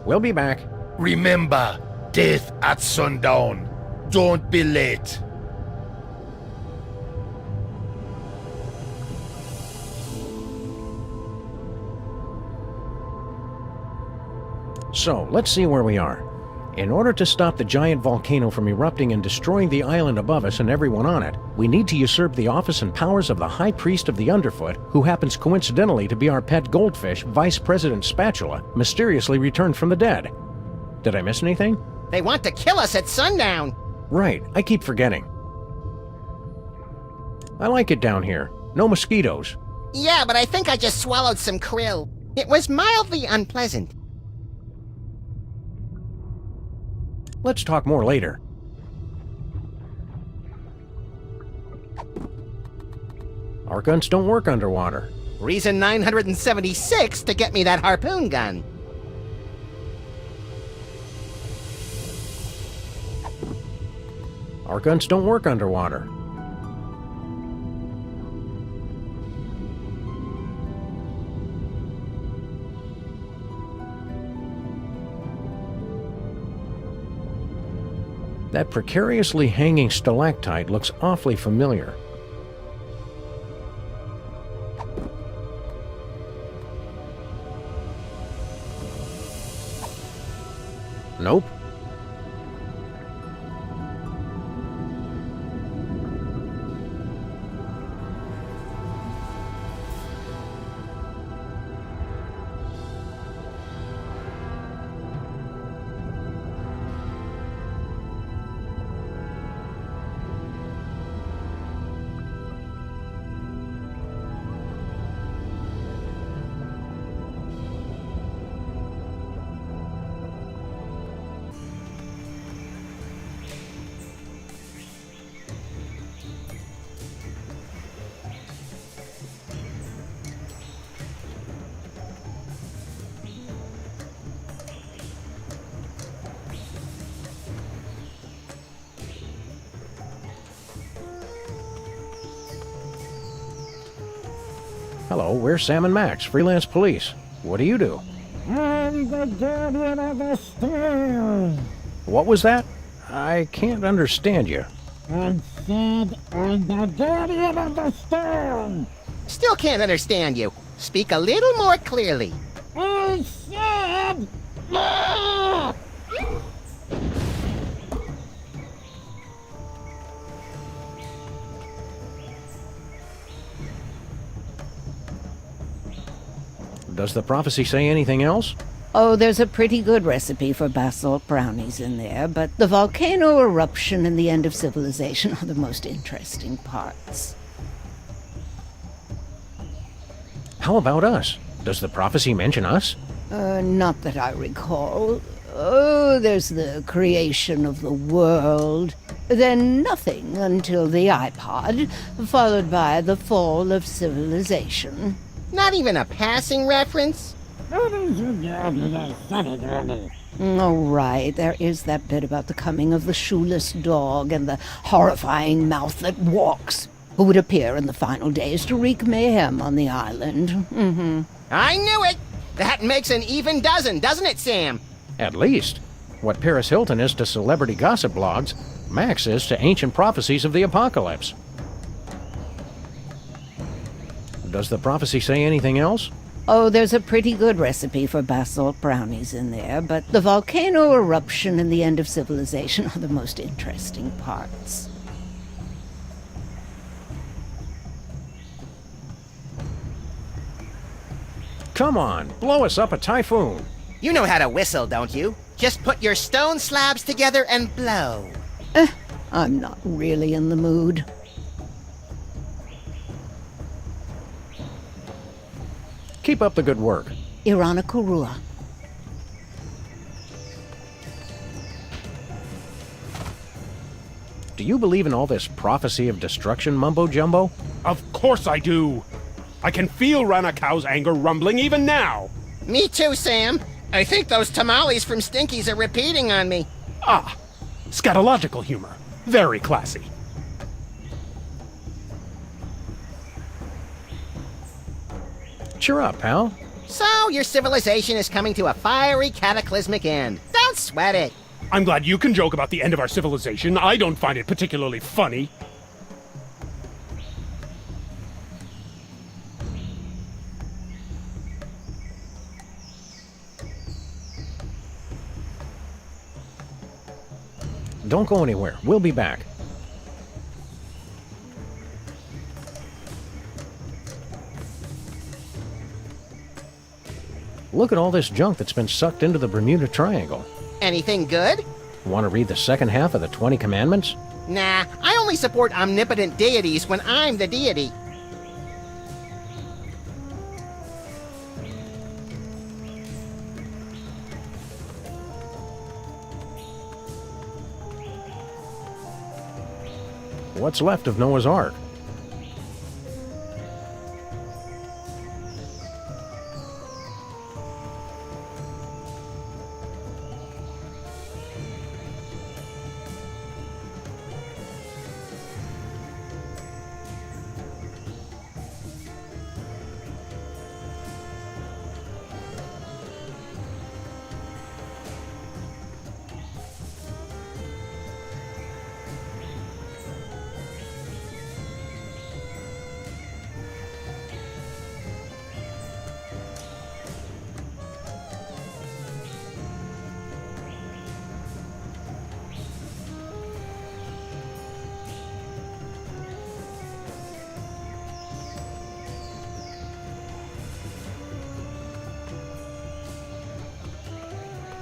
We'll be back. Remember, death at sundown. Don't be late. So, let's see where we are. In order to stop the giant volcano from erupting and destroying the island above us and everyone on it, we need to usurp the office and powers of the High Priest of the Underfoot, who happens coincidentally to be our pet goldfish, Vice President Spatula, mysteriously returned from the dead. Did I miss anything? They want to kill us at sundown. Right, I keep forgetting. I like it down here. No mosquitoes. Yeah, but I think I just swallowed some krill. It was mildly unpleasant. Let's talk more later. Our guns don't work underwater. Reason 976 to get me that harpoon gun. Our guns don't work underwater. That precariously hanging stalactite looks awfully familiar. Nope. Hello, we're Sam and Max, freelance police. What do you do? I'm the guardian of the stone. What was that? I can't understand you. I said I'm the guardian of the stone. Still can't understand you. Speak a little more clearly. I said... Ah! Does the prophecy say anything else? Oh, there's a pretty good recipe for basalt brownies in there, but the volcano eruption and the end of civilization are the most interesting parts. How about us? Does the prophecy mention us? Not that I recall. Oh, there's the creation of the world, then nothing until the iPod, followed by the fall of civilization. Not even a passing reference? Oh, right. There is that bit about the coming of the shoeless dog and the horrifying mouth that walks, who would appear in the final days to wreak mayhem on the island. Mm-hmm. I knew it! That makes an even dozen, doesn't it, Sam? At least. What Paris Hilton is to celebrity gossip blogs, Max is to ancient prophecies of the apocalypse. Does the prophecy say anything else? Oh, there's a pretty good recipe for basalt brownies in there, but the volcano eruption and the end of civilization are the most interesting parts. Come on, blow us up a typhoon. You know how to whistle, don't you? Just put your stone slabs together and blow. I'm not really in the mood. Keep up the good work. Irana Kurua. Do you believe in all this prophecy of destruction mumbo-jumbo? Of course I do. I can feel Ranakau's anger rumbling even now. Me too, Sam. I think those tamales from Stinky's are repeating on me. Ah, scatological humor. Very classy. Cheer up, pal. So, your civilization is coming to a fiery, cataclysmic end. Don't sweat it. I'm glad you can joke about the end of our civilization. I don't find it particularly funny. Don't go anywhere. We'll be back. Look at all this junk that's been sucked into the Bermuda Triangle. Anything good? Want to read the second half of the 20 Commandments? Nah, I only support omnipotent deities when I'm the deity. What's left of Noah's Ark?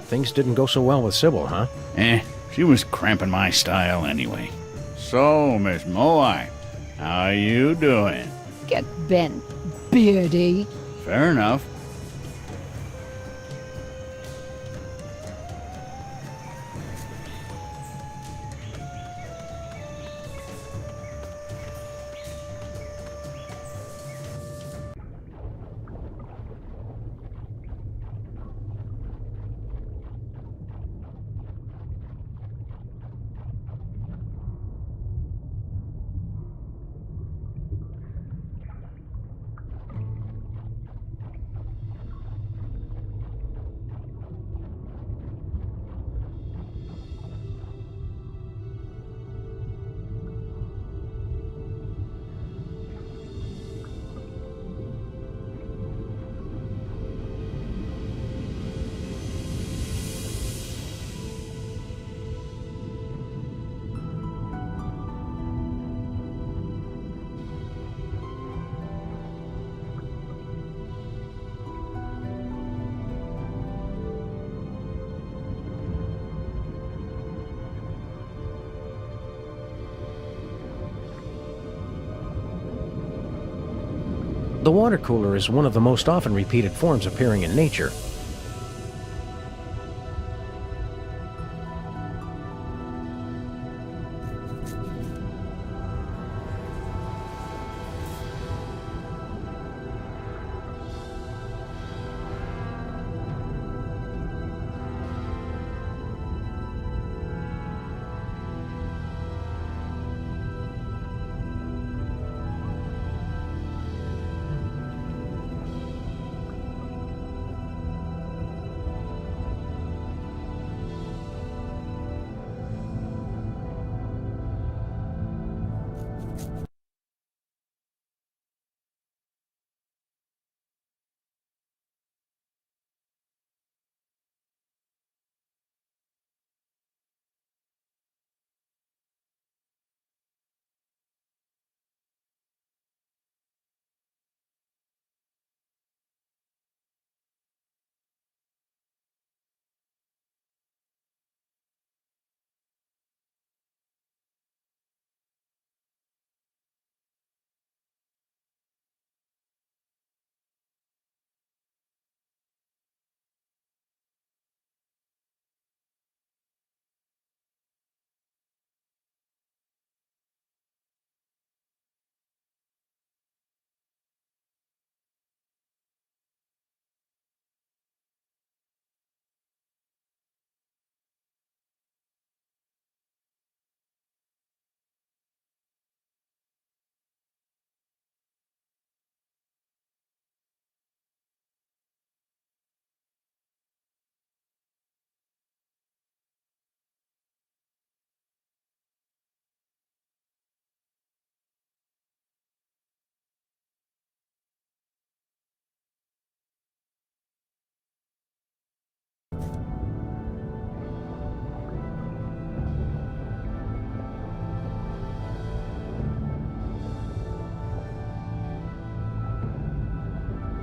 Things didn't go so well with Sybil, huh? She was cramping my style anyway. So, Miss Moai, how you doing? Get bent, beardy. Fair enough. The water cooler is one of the most often repeated forms appearing in nature.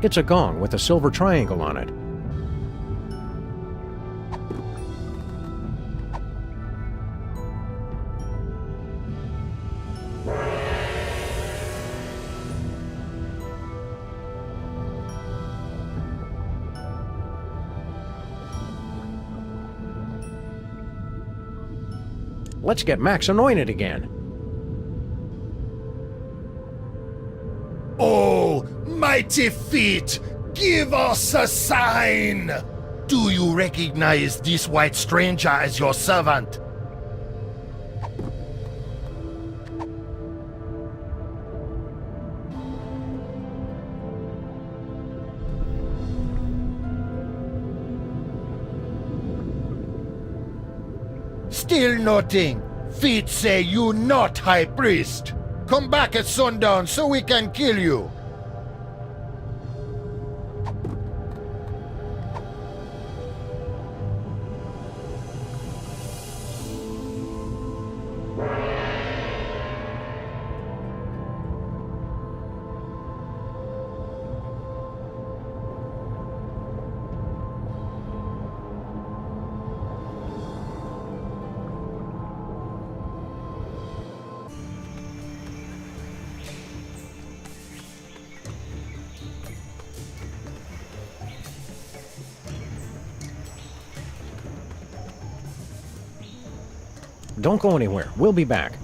It's a gong with a silver triangle on it. Let's get Max anointed again. Oh, mighty feet, give us a sign! Do you recognize this white stranger as your servant? Still nothing. Feet say you not High Priest. Come back at sundown so we can kill you. Don't go anywhere. We'll be back.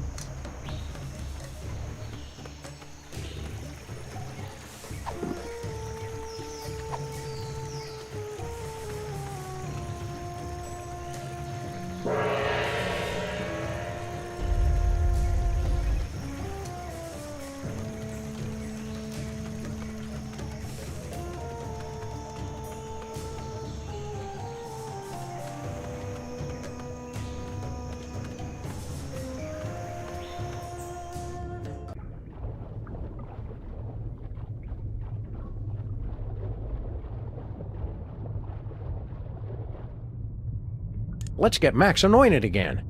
Let's get Max anointed again.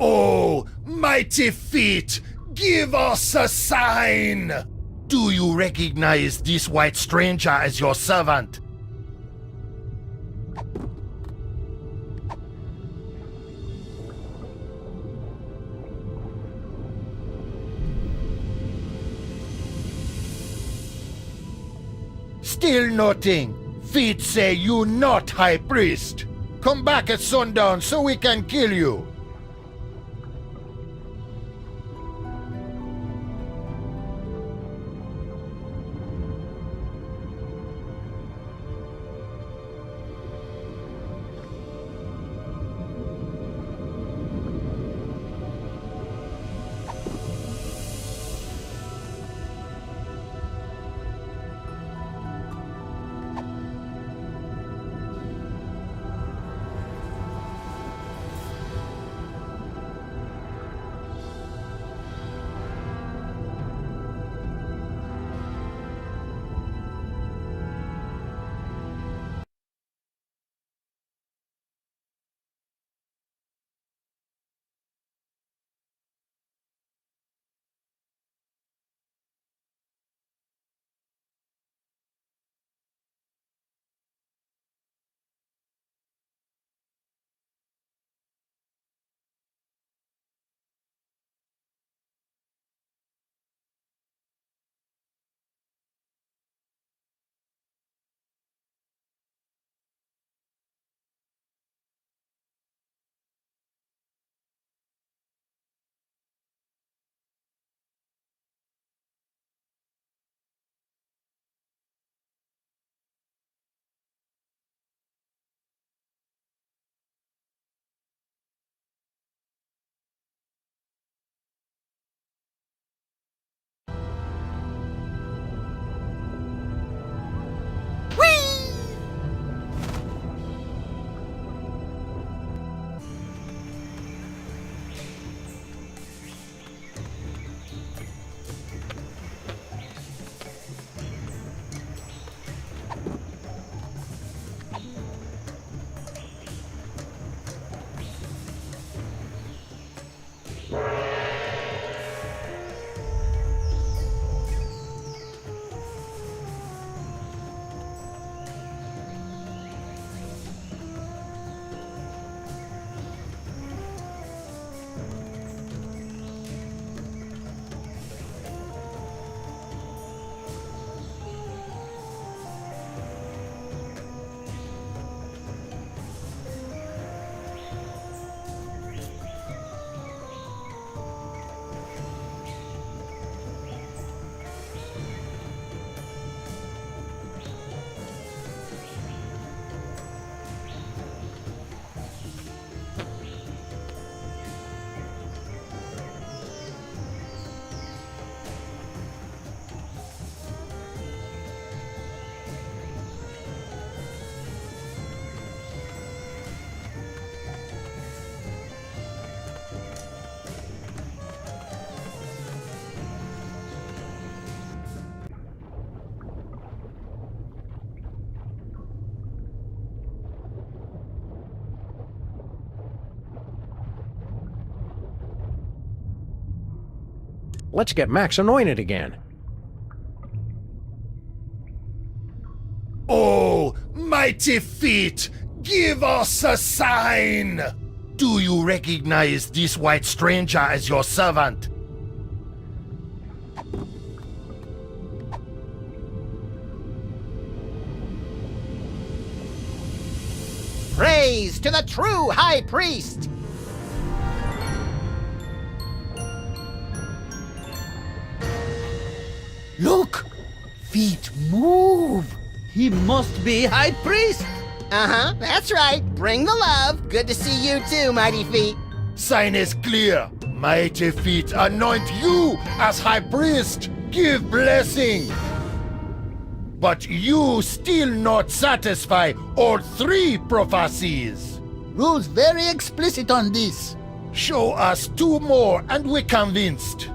Oh, mighty feet, give us a sign! Do you recognize this white stranger as your servant? Still nothing. Feet say you not High Priest. Come back at sundown so we can kill you. Let's get Max anointed again. Oh, mighty feet, give us a sign! Do you recognize this white stranger as your servant? Praise to the true High Priest! Look! Feet move! He must be High Priest! Uh-huh, that's right. Bring the love. Good to see you too, Mighty Feet. Sign is clear. Mighty feet anoint you as High Priest. Give blessing. But you still not satisfy all 3 prophecies. Rules very explicit on this. Show us 2 more and we're convinced.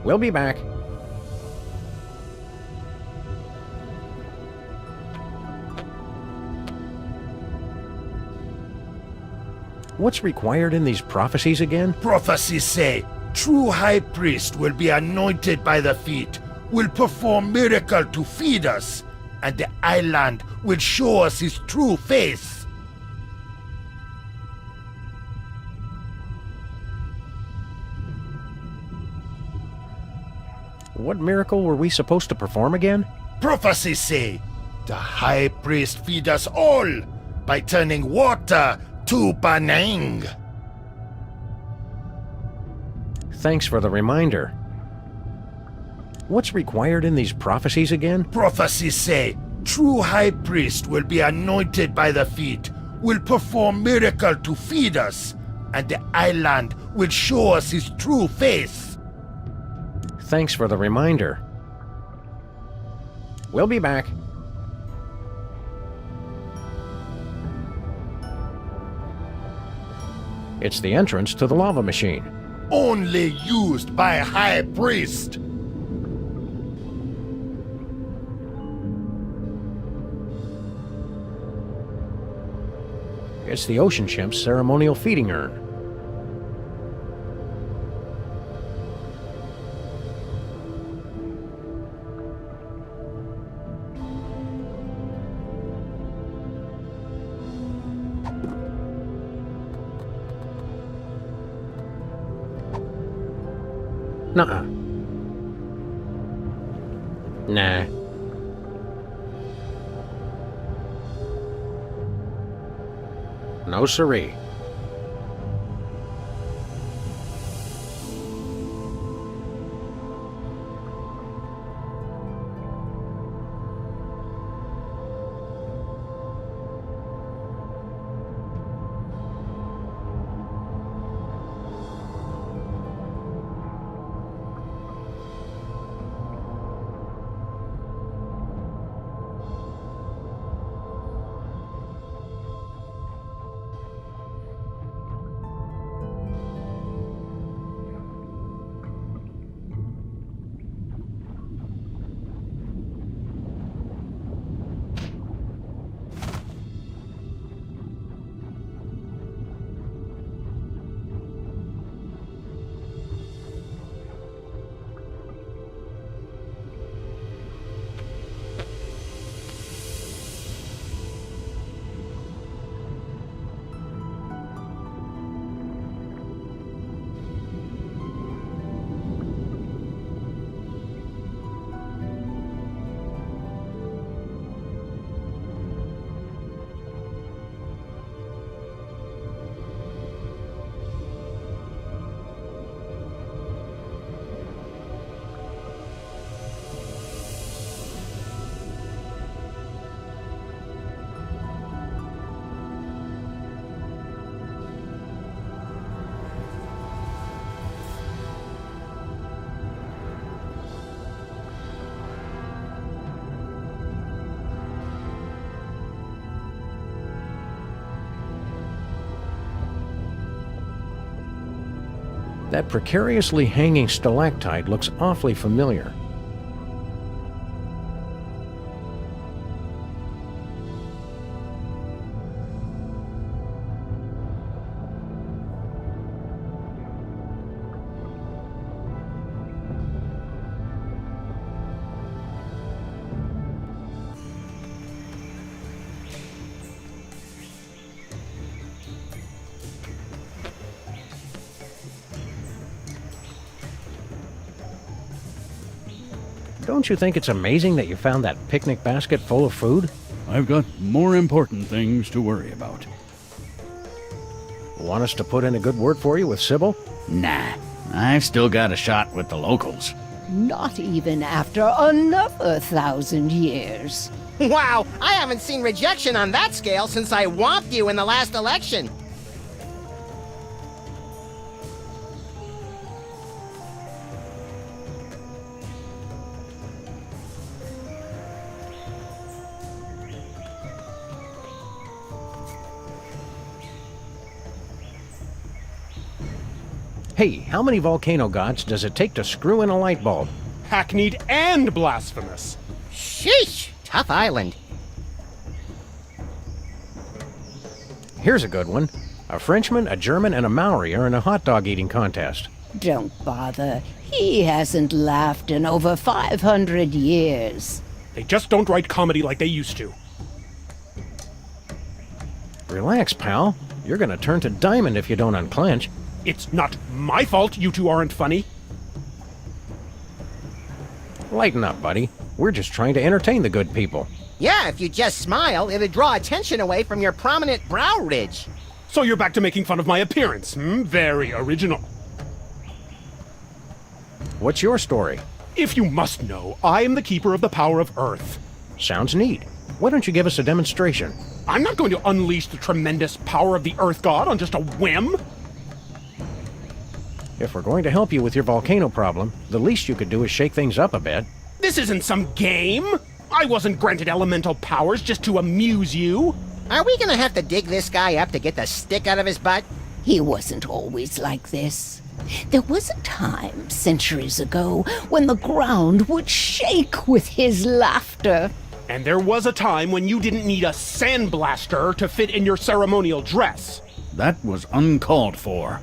We'll be back. What's required in these prophecies again? Prophecies say, true High Priest will be anointed by the feet, will perform miracle to feed us, and the island will show us his true face. What miracle were we supposed to perform again? Prophecies say, the High Priest feed us all by turning water to Banang. Thanks for the reminder. What's required in these prophecies again? Prophecies say, true High Priest will be anointed by the feet, will perform miracle to feed us, and the island will show us his true face. Thanks for the reminder. We'll be back. It's the entrance to the lava machine. Only used by High Priest. It's the ocean chimp's ceremonial feeding urn. Nuh-uh. Nah. No siree. That precariously hanging stalactite looks awfully familiar. Don't you think it's amazing that you found that picnic basket full of food? I've got more important things to worry about. Want us to put in a good word for you with Sybil? Nah, I've still got a shot with the locals. Not even after another 1,000 years. Wow, I haven't seen rejection on that scale since I whomped you in the last election. Hey, how many volcano gods does it take to screw in a light bulb? Hackneyed and blasphemous. Sheesh! Tough island. Here's a good one. A Frenchman, a German, and a Maori are in a hot dog eating contest. Don't bother. He hasn't laughed in over 500 years. They just don't write comedy like they used to. Relax, pal. You're gonna turn to diamond if you don't unclench. It's not my fault you two aren't funny. Lighten up, buddy. We're just trying to entertain the good people. Yeah, if you just smile, it'd draw attention away from your prominent brow ridge. So you're back to making fun of my appearance, Very original. What's your story? If you must know, I am the keeper of the power of Earth. Sounds neat. Why don't you give us a demonstration? I'm not going to unleash the tremendous power of the Earth God on just a whim. If we're going to help you with your volcano problem, the least you could do is shake things up a bit. This isn't some game. I wasn't granted elemental powers just to amuse you. Are we gonna have to dig this guy up to get the stick out of his butt? He wasn't always like this. There was a time, centuries ago, when the ground would shake with his laughter. And there was a time when you didn't need a sandblaster to fit in your ceremonial dress. That was uncalled for.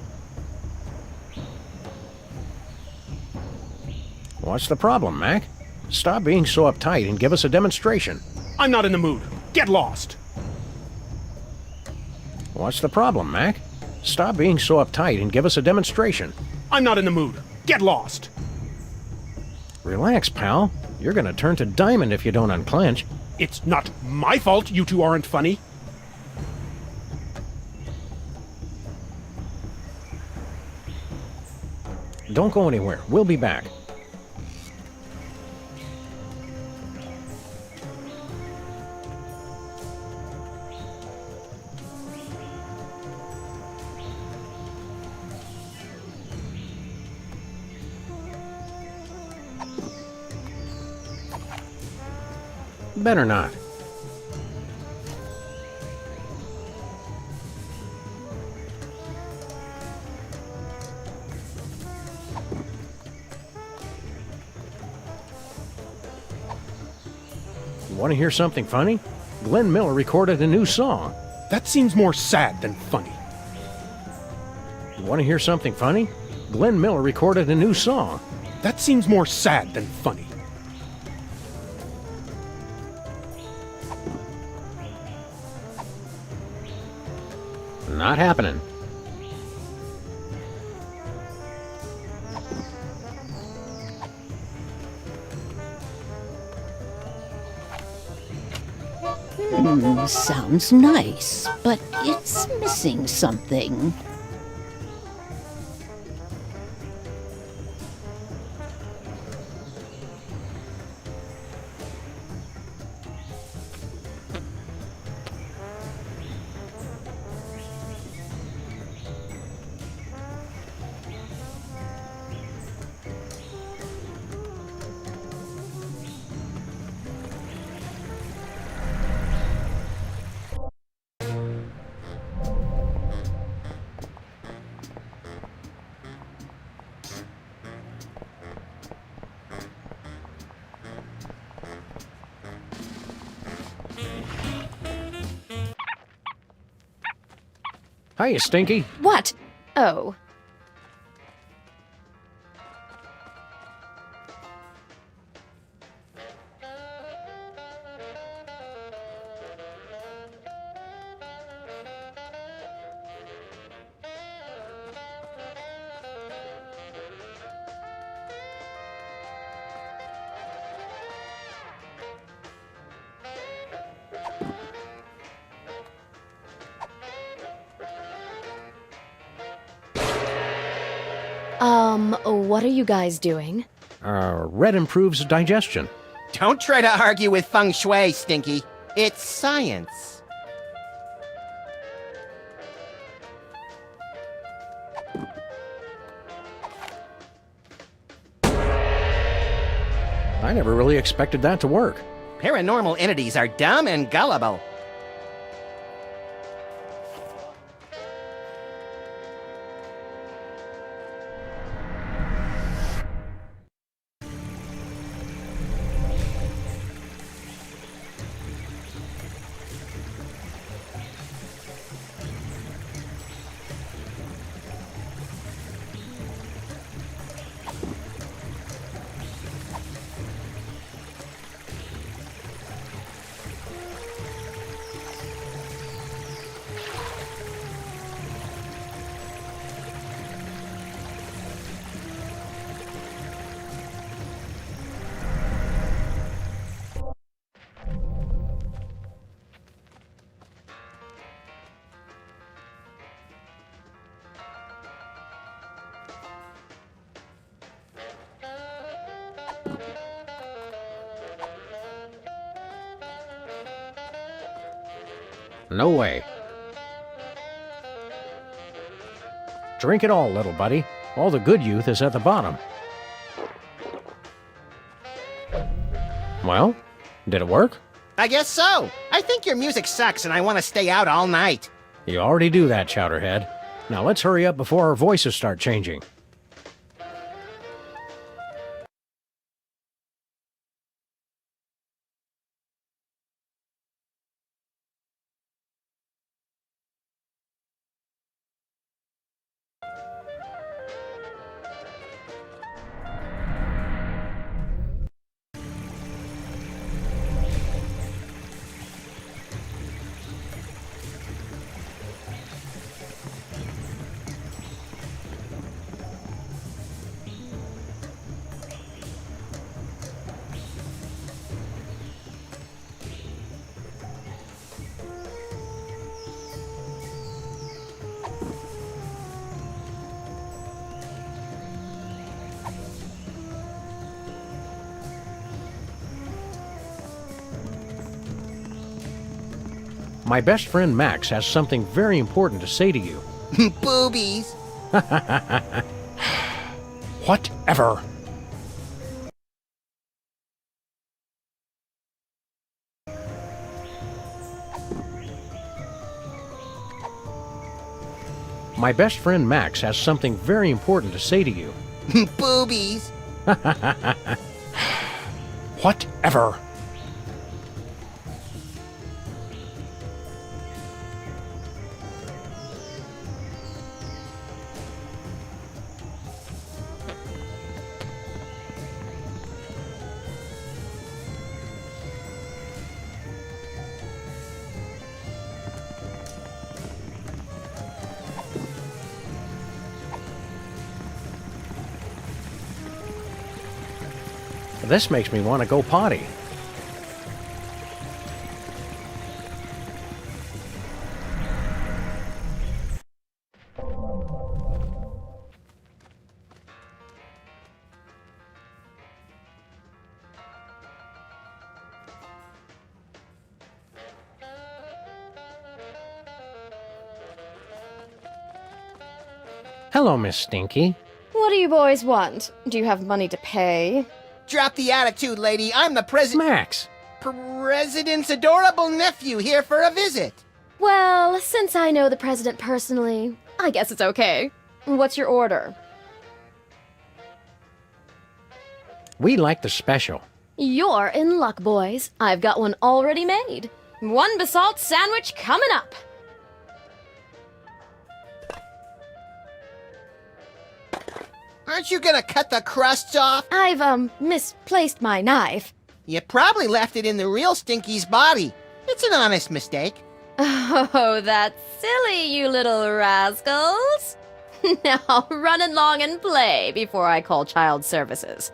What's the problem, Mac? Stop being so uptight and give us a demonstration. I'm not in the mood. Get lost. What's the problem, Mac? Stop being so uptight and give us a demonstration. I'm not in the mood. Get lost. Relax, pal. You're gonna turn to diamond if you don't unclench. It's not my fault you two aren't funny. Don't go anywhere. We'll be back. Better not. Want to hear something funny? Glenn Miller recorded a new song. That seems more sad than funny. Want to hear something funny? Glenn Miller recorded a new song. That seems more sad than funny. Not happening. Sounds nice, but it's missing something. Hiya, Stinky. What? Oh. What are you guys doing? Red improves digestion. Don't try to argue with feng shui, Stinky. It's science. I never really expected that to work. Paranormal entities are dumb and gullible. No way. Drink it all, little buddy. All the good youth is at the bottom. Well, did it work? I guess so. I think your music sucks and I want to stay out all night. You already do that, Chowderhead. Now let's hurry up before our voices start changing. My best friend Max has something very important to say to you. Boobies. Whatever. My best friend Max has something very important to say to you. Boobies. Whatever. This makes me want to go potty. Hello, Miss Stinky. What do you boys want? Do you have money to pay? Drop the attitude, lady. I'm the president. Max! President's adorable nephew here for a visit. Well, since I know the president personally, I guess it's okay. What's your order? We like the special. You're in luck, boys. I've got one already made. One basalt sandwich coming up. Aren't you gonna cut the crusts off? I've, misplaced my knife. You probably left it in the real Stinky's body. It's an honest mistake. Oh, that's silly, you little rascals. Now, run along and play before I call child services.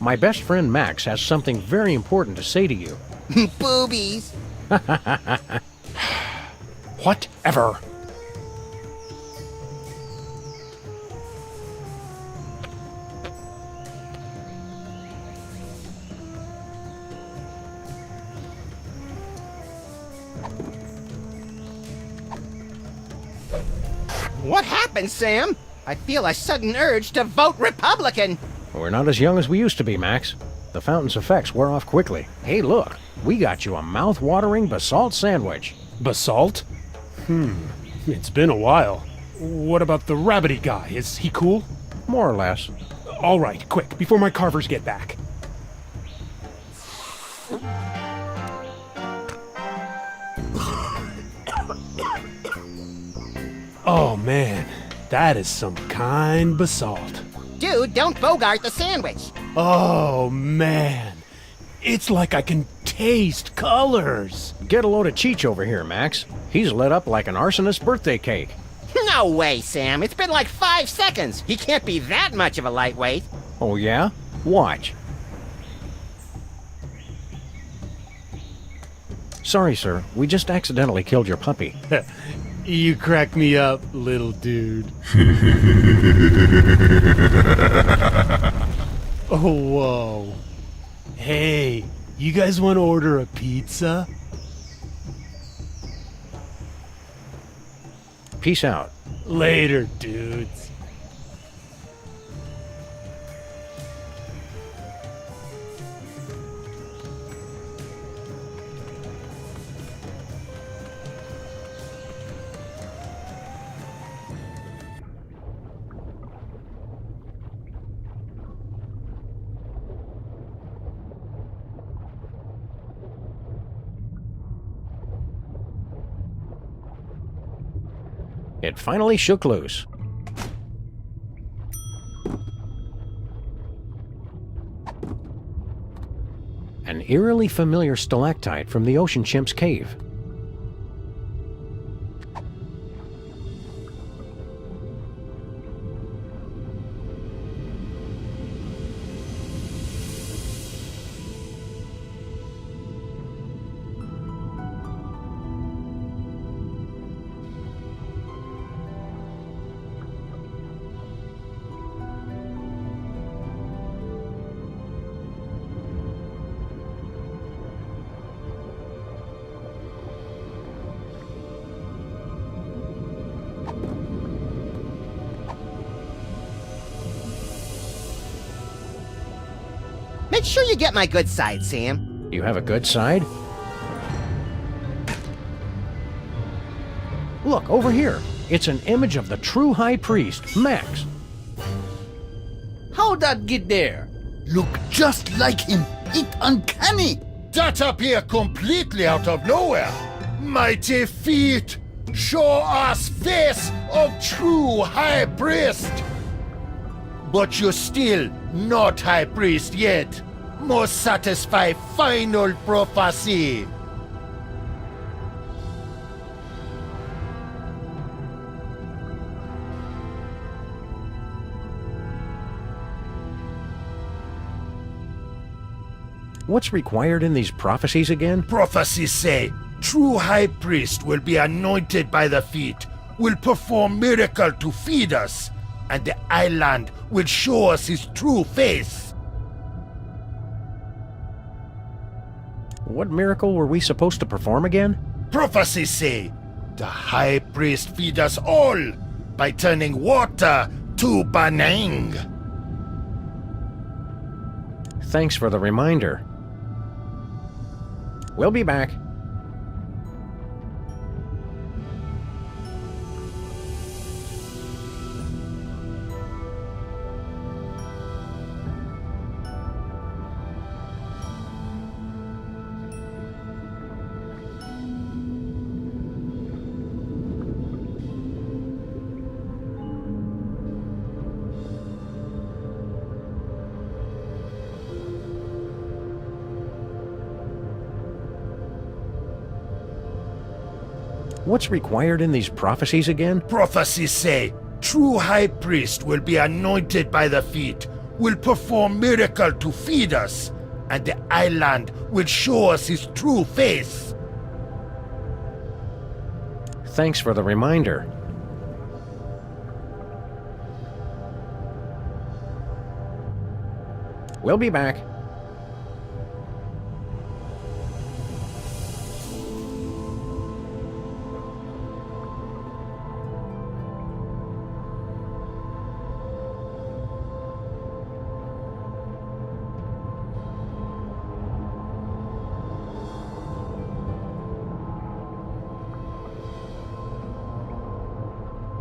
My best friend Max has something very important to say to you. Boobies. Whatever. What happened, Sam? I feel a sudden urge to vote Republican. We're not as young as we used to be, Max. The fountain's effects wear off quickly. Hey, look, we got you a mouth-watering basalt sandwich. Basalt? It's been a while. What about the rabbity guy? Is he cool? More or less. All right, quick, before my carvers get back. Oh man, that is some kind basalt. Dude, don't bogart the sandwich. Oh man, it's like I can taste colors. Get a load of Cheech over here, Max. He's lit up like an arsonist's birthday cake. No way, Sam. It's been like 5 seconds. He can't be that much of a lightweight. Oh yeah? Watch. Sorry, sir. We just accidentally killed your puppy. You crack me up, little dude. Oh, whoa. Hey, you guys want to order a pizza? Peace out. Later, dudes. It finally shook loose. An eerily familiar stalactite from the ocean chimp's cave. Make sure you get my good side, Sam. You have a good side? Look, over here. It's an image of the true high priest, Max. How'd that get there? Look just like him. It's uncanny. That appear completely out of nowhere. Mighty feet. Show us face of true high priest. But you're still not high priest yet. Must satisfy final prophecy. What's required in these prophecies again? Prophecies say, true high priest will be anointed by the feet, will perform miracle to feed us, and the island will show us his true face. What miracle were we supposed to perform again? Prophecies say, the high priest feed us all by turning water to banang. Thanks for the reminder. We'll be back. What's required in these prophecies again? Prophecies say, true high priest will be anointed by the feet, will perform miracle to feed us, and the island will show us his true face. Thanks for the reminder. We'll be back.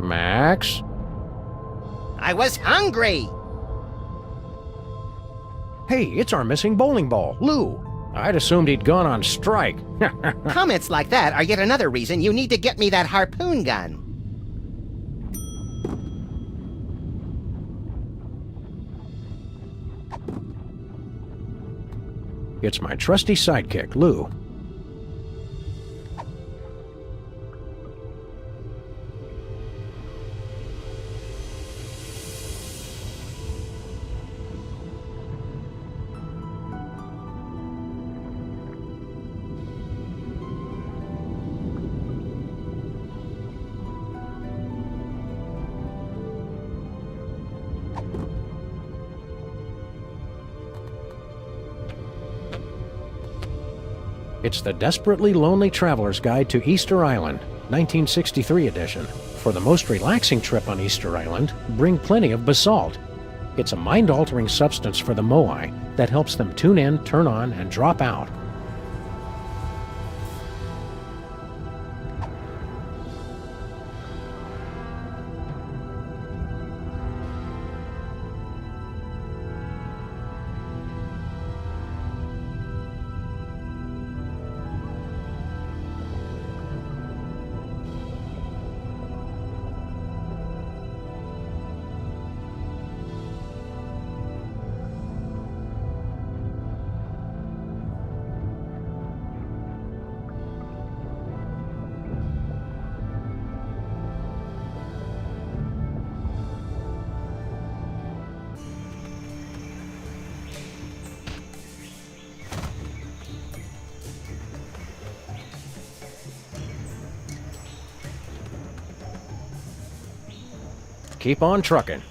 Max? I was hungry! Hey, it's our missing bowling ball, Lou. I'd assumed he'd gone on strike. Comments like that are yet another reason you need to get me that harpoon gun. It's my trusty sidekick, Lou. It's the Desperately Lonely Traveler's Guide to Easter Island, 1963 edition. For the most relaxing trip on Easter Island, bring plenty of basalt. It's a mind-altering substance for the Moai that helps them tune in, turn on, and drop out. Keep on trucking.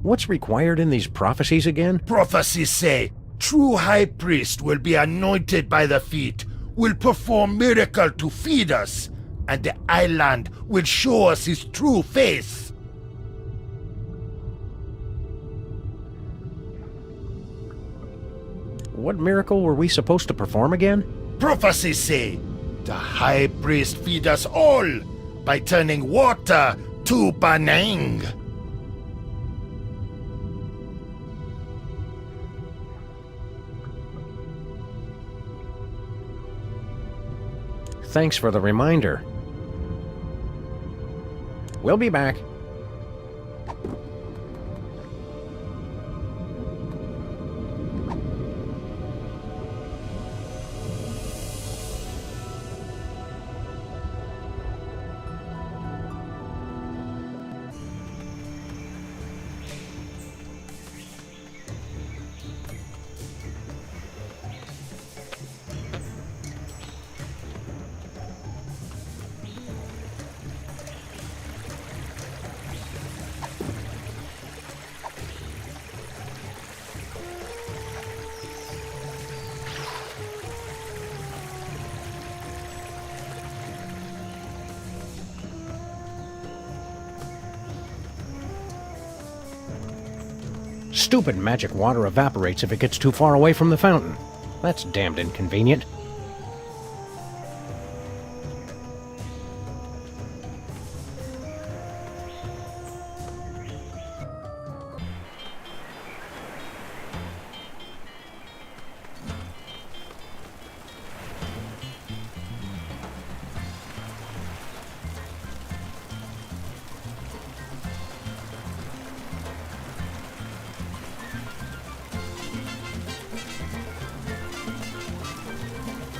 What's required in these prophecies again? Prophecies say, true high priest will be anointed by the feet, will perform miracle to feed us, and the island will show us his true face. What miracle were we supposed to perform again? Prophecies say, the high priest feed us all by turning water to banang. Thanks for the reminder. We'll be back. Stupid magic water evaporates if it gets too far away from the fountain. That's damned inconvenient.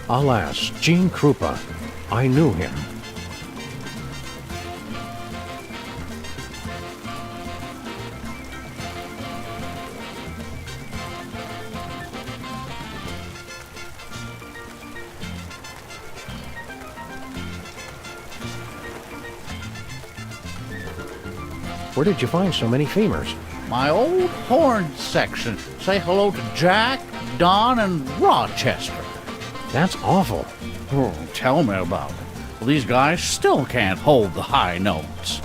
Alas, Gene Krupa. I knew him. Where did you find so many femurs? My old horn section. Say hello to Jack, Don, and Rochester. That's awful. Oh, tell me about it. Well, these guys still can't hold the high notes.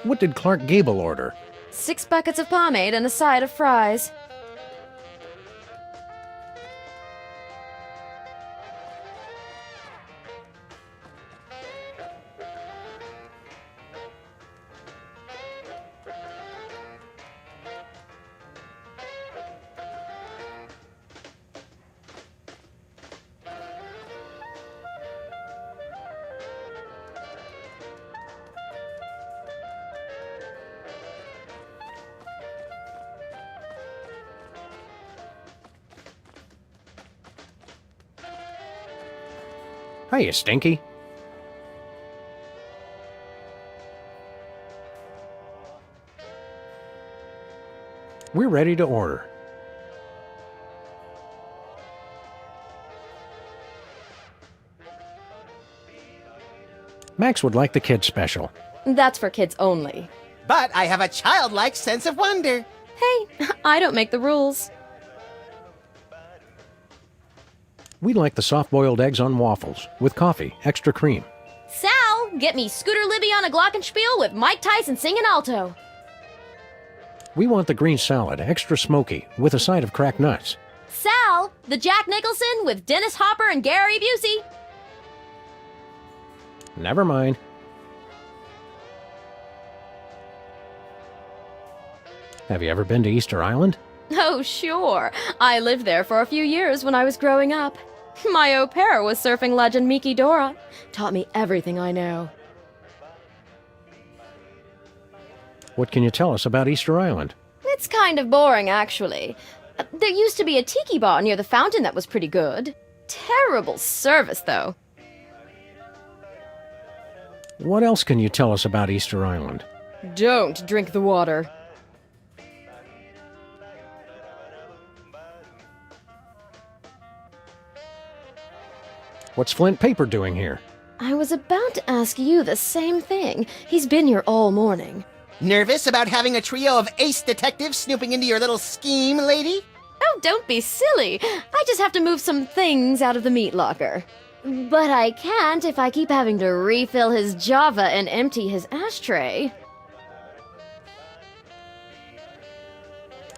What did Clark Gable order? 6 buckets of pomade and a side of fries. Hiya, Stinky. We're ready to order. Max would like the kids special. That's for kids only. But I have a childlike sense of wonder. Hey, I don't make the rules. We like the soft-boiled eggs on waffles, with coffee, extra cream. Sal, get me Scooter Libby on a glockenspiel with Mike Tyson singing alto. We want the green salad, extra smoky, with a side of cracked nuts. Sal, the Jack Nicholson with Dennis Hopper and Gary Busey. Never mind. Have you ever been to Easter Island? Oh, sure. I lived there for a few years when I was growing up. My au pair was surfing legend Miki Dora. Taught me everything I know. What can you tell us about Easter Island? It's kind of boring, actually. There used to be a tiki bar near the fountain that was pretty good. Terrible service, though. What else can you tell us about Easter Island? Don't drink the water. What's Flint Paper doing here? I was about to ask you the same thing. He's been here all morning. Nervous about having a trio of ace detectives snooping into your little scheme, lady? Oh, don't be silly. I just have to move some things out of the meat locker. But I can't if I keep having to refill his Java and empty his ashtray.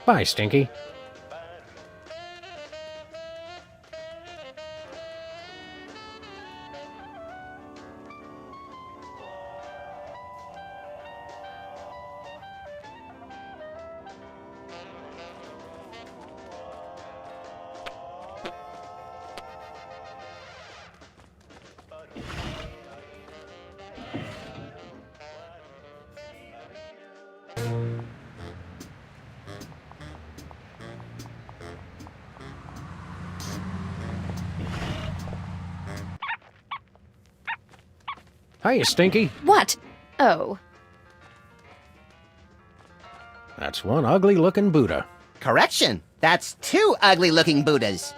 Bye, Stinky. Hiya, Stinky. What? Oh. That's one ugly-looking Buddha. Correction. That's two ugly-looking Buddhas.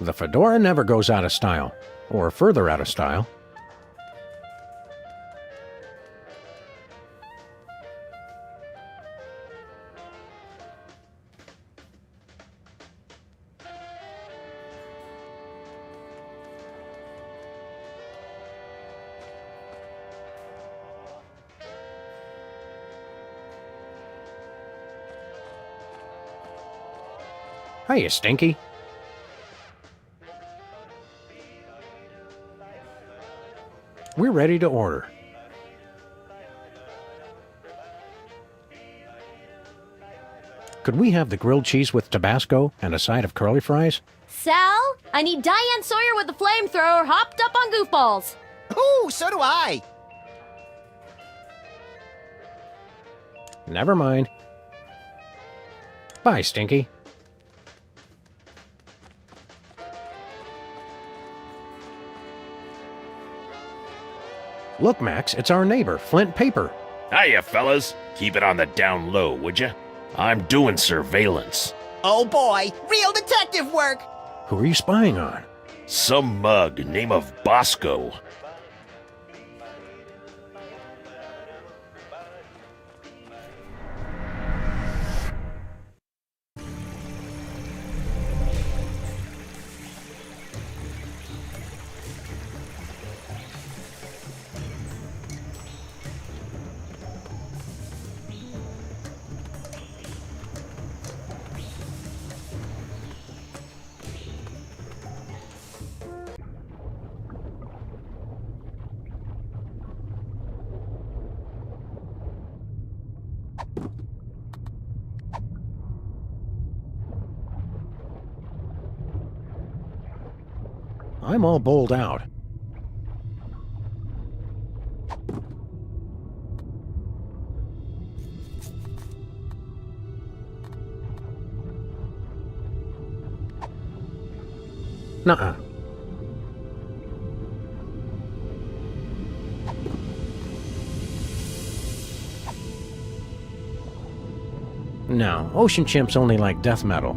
The fedora never goes out of style, or further out of style. Hiya, Stinky. We're ready to order. Could we have the grilled cheese with Tabasco and a side of curly fries? Sal, I need Diane Sawyer with the flamethrower hopped up on goofballs. Ooh, so do I. Never mind. Bye, Stinky. Look, Max, it's our neighbor, Flint Paper. Hiya, fellas. Keep it on the down low, would ya? I'm doing surveillance. Oh boy, real detective work. Who are you spying on? Some mug name of Bosco. I'm all bowled out. Nuh-uh. No, ocean chimps only like death metal.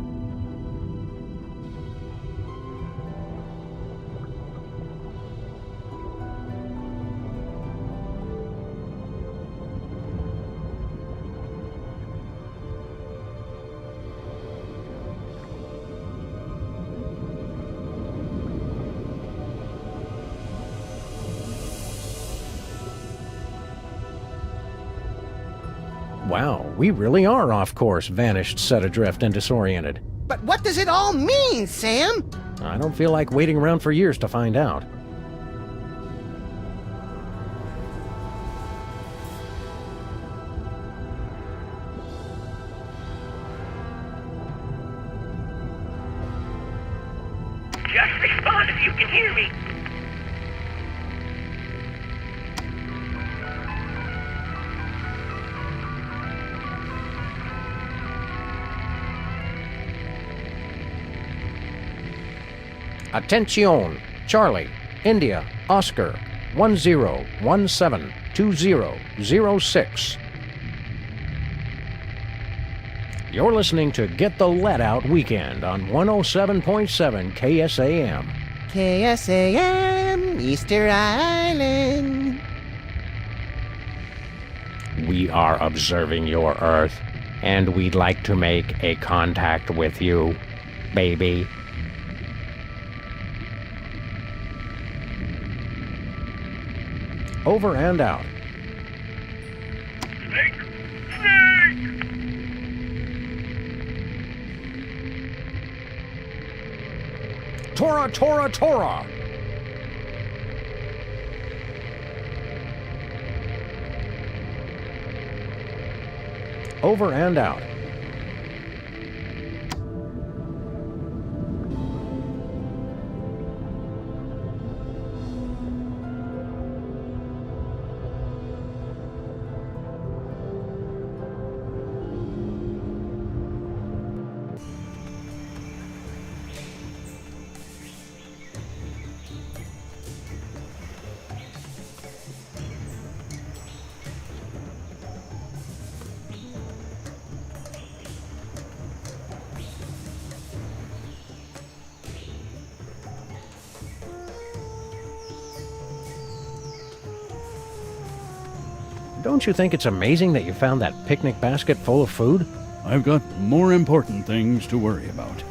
Wow, we really are off course, vanished, set adrift, and disoriented. But what does it all mean, Sam? I don't feel like waiting around for years to find out. Just respond if you can hear me. Attention! Charlie, India, Oscar, 10172006. You're listening to Get the Let Out Weekend on 107.7 KSAM. KSAM, Easter Island. We are observing your Earth, and we'd like to make a contact with you, baby. Over and out. Snake! Snake! Tora, Tora, Tora! over and out. Don't you think it's amazing that you found that picnic basket full of food? I've got more important things to worry about.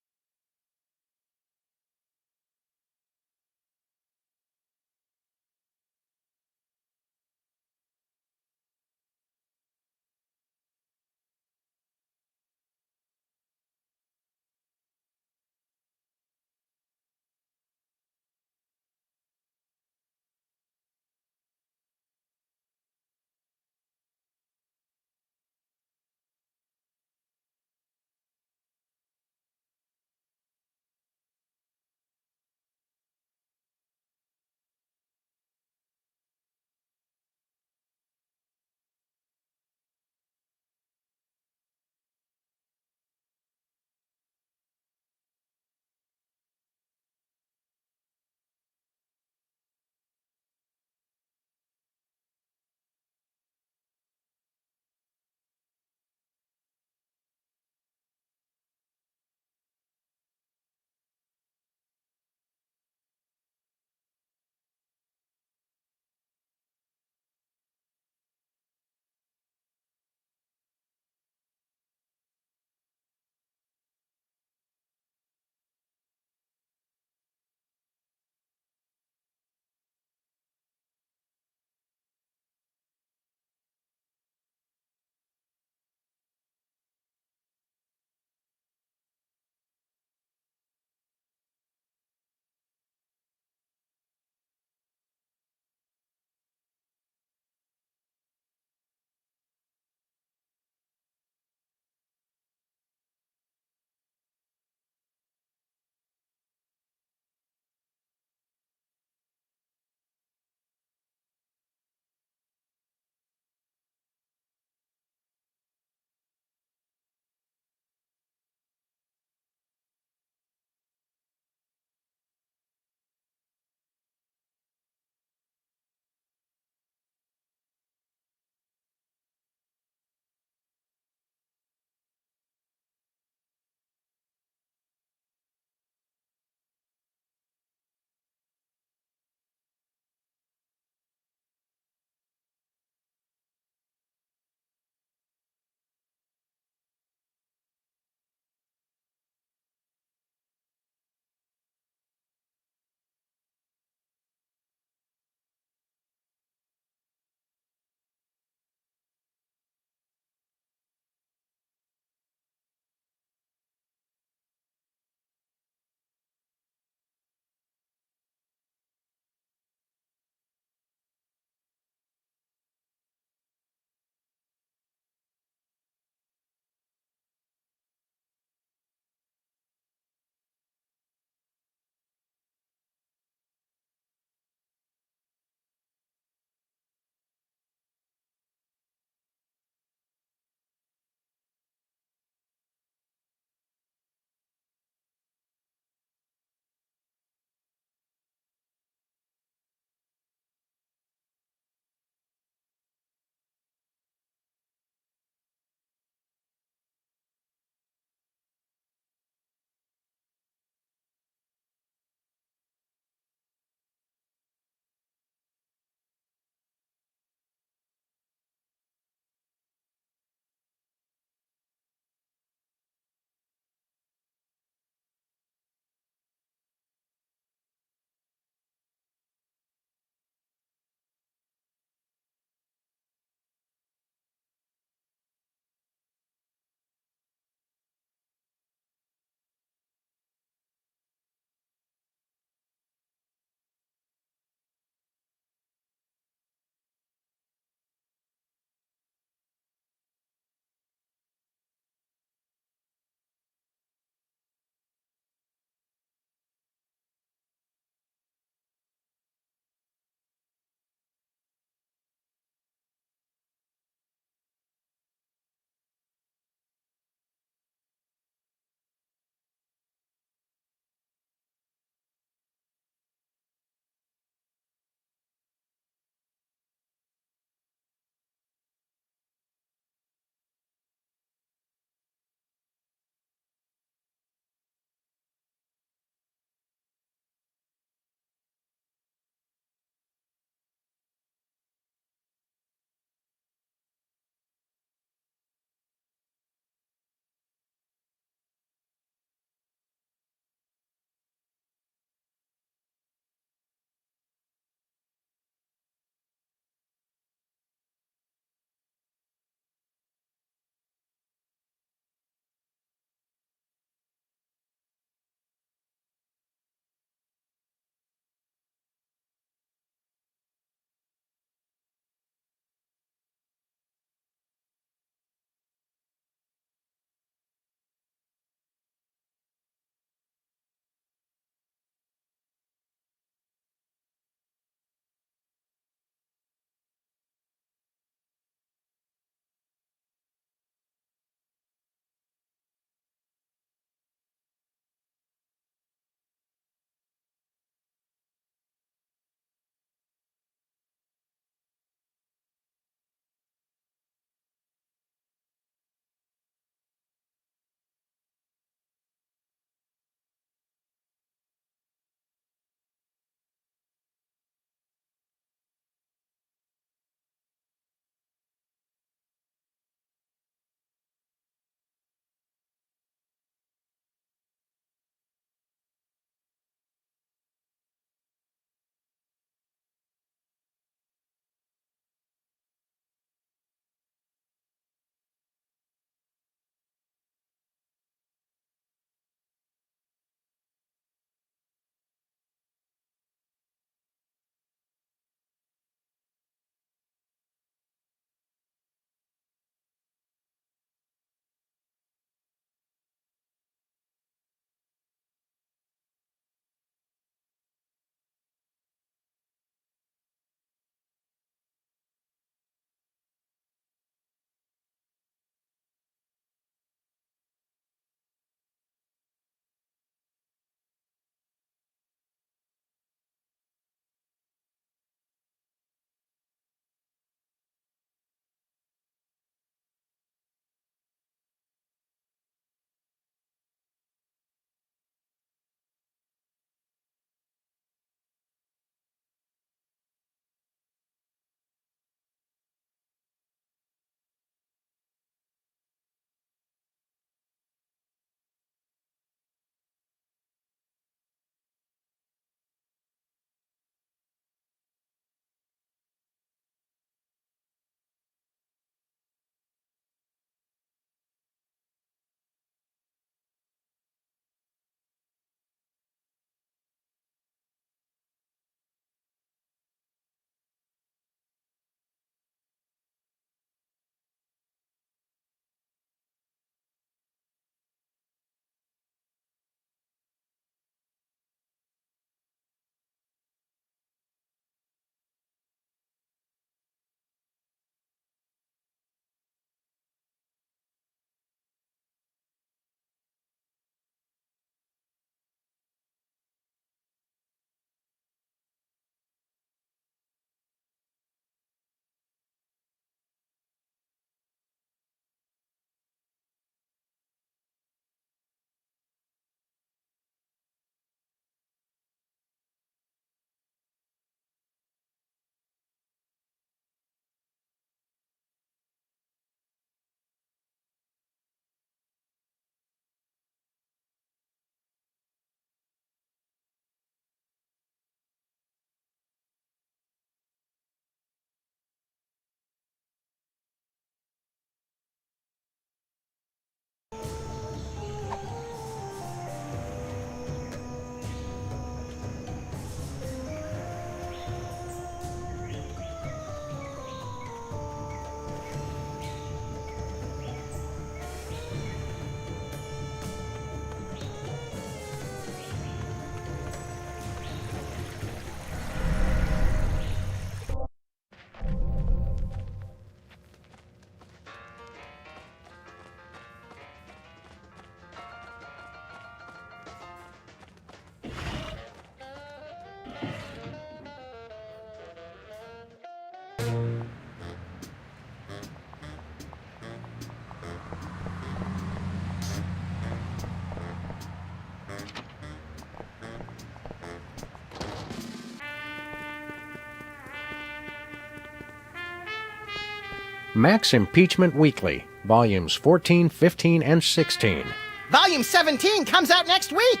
Max Impeachment Weekly, Volumes 14, 15, and 16. Volume 17 comes out next week!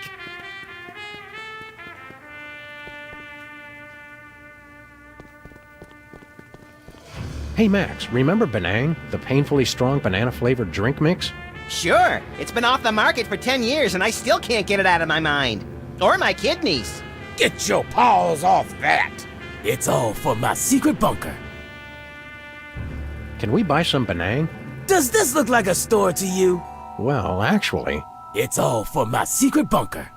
Hey Max, remember Benang, the painfully strong banana-flavored drink mix? Sure, it's been off the market for 10 years and I still can't get it out of my mind. Or my kidneys. Get your paws off that! It's all for my secret bunker. Can we buy some Benang? Does this look like a store to you? Well, actually... It's all for my secret bunker.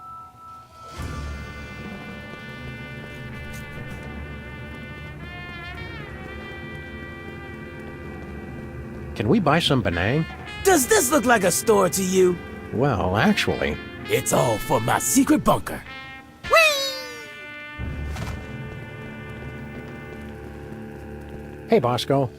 Can we buy some Benang? Does this look like a store to you? Well, actually... It's all for my secret bunker. Hey, Bosco.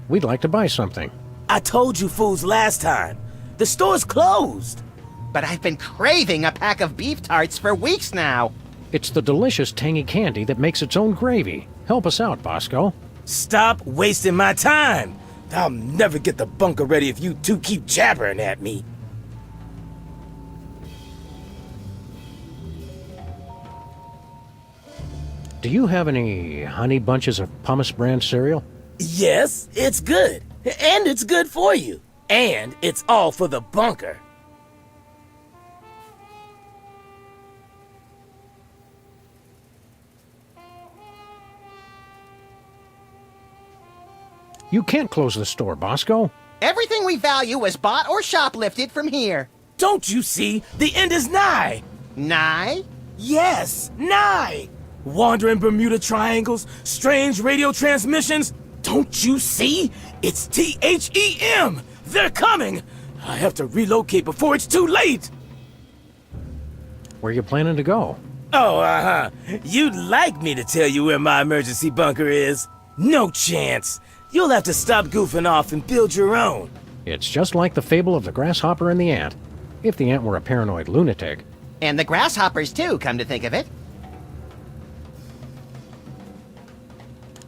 We'd like to buy something. I told you fools last time. The store's closed. But I've been craving a pack of beef tarts for weeks now. It's the delicious tangy candy that makes its own gravy. Help us out, Bosco. Stop wasting my time. I'll never get the bunker ready if you two keep jabbering at me. Do you have any honey bunches of pumice brand cereal? Yes, it's good. And it's good for you. And it's all for the bunker. You can't close the store, Bosco. Everything we value was bought or shoplifted from here. Don't you see? The end is nigh. Nigh? Yes, nigh. Wandering Bermuda Triangles, strange radio transmissions. Don't you see? It's THEM! They're coming! I have to relocate before it's too late! Where you planning to go? Oh, You'd like me to tell you where my emergency bunker is? No chance. You'll have to stop goofing off and build your own. It's just like the fable of the grasshopper and the ant. If the ant were a paranoid lunatic. And the grasshoppers too, come to think of it.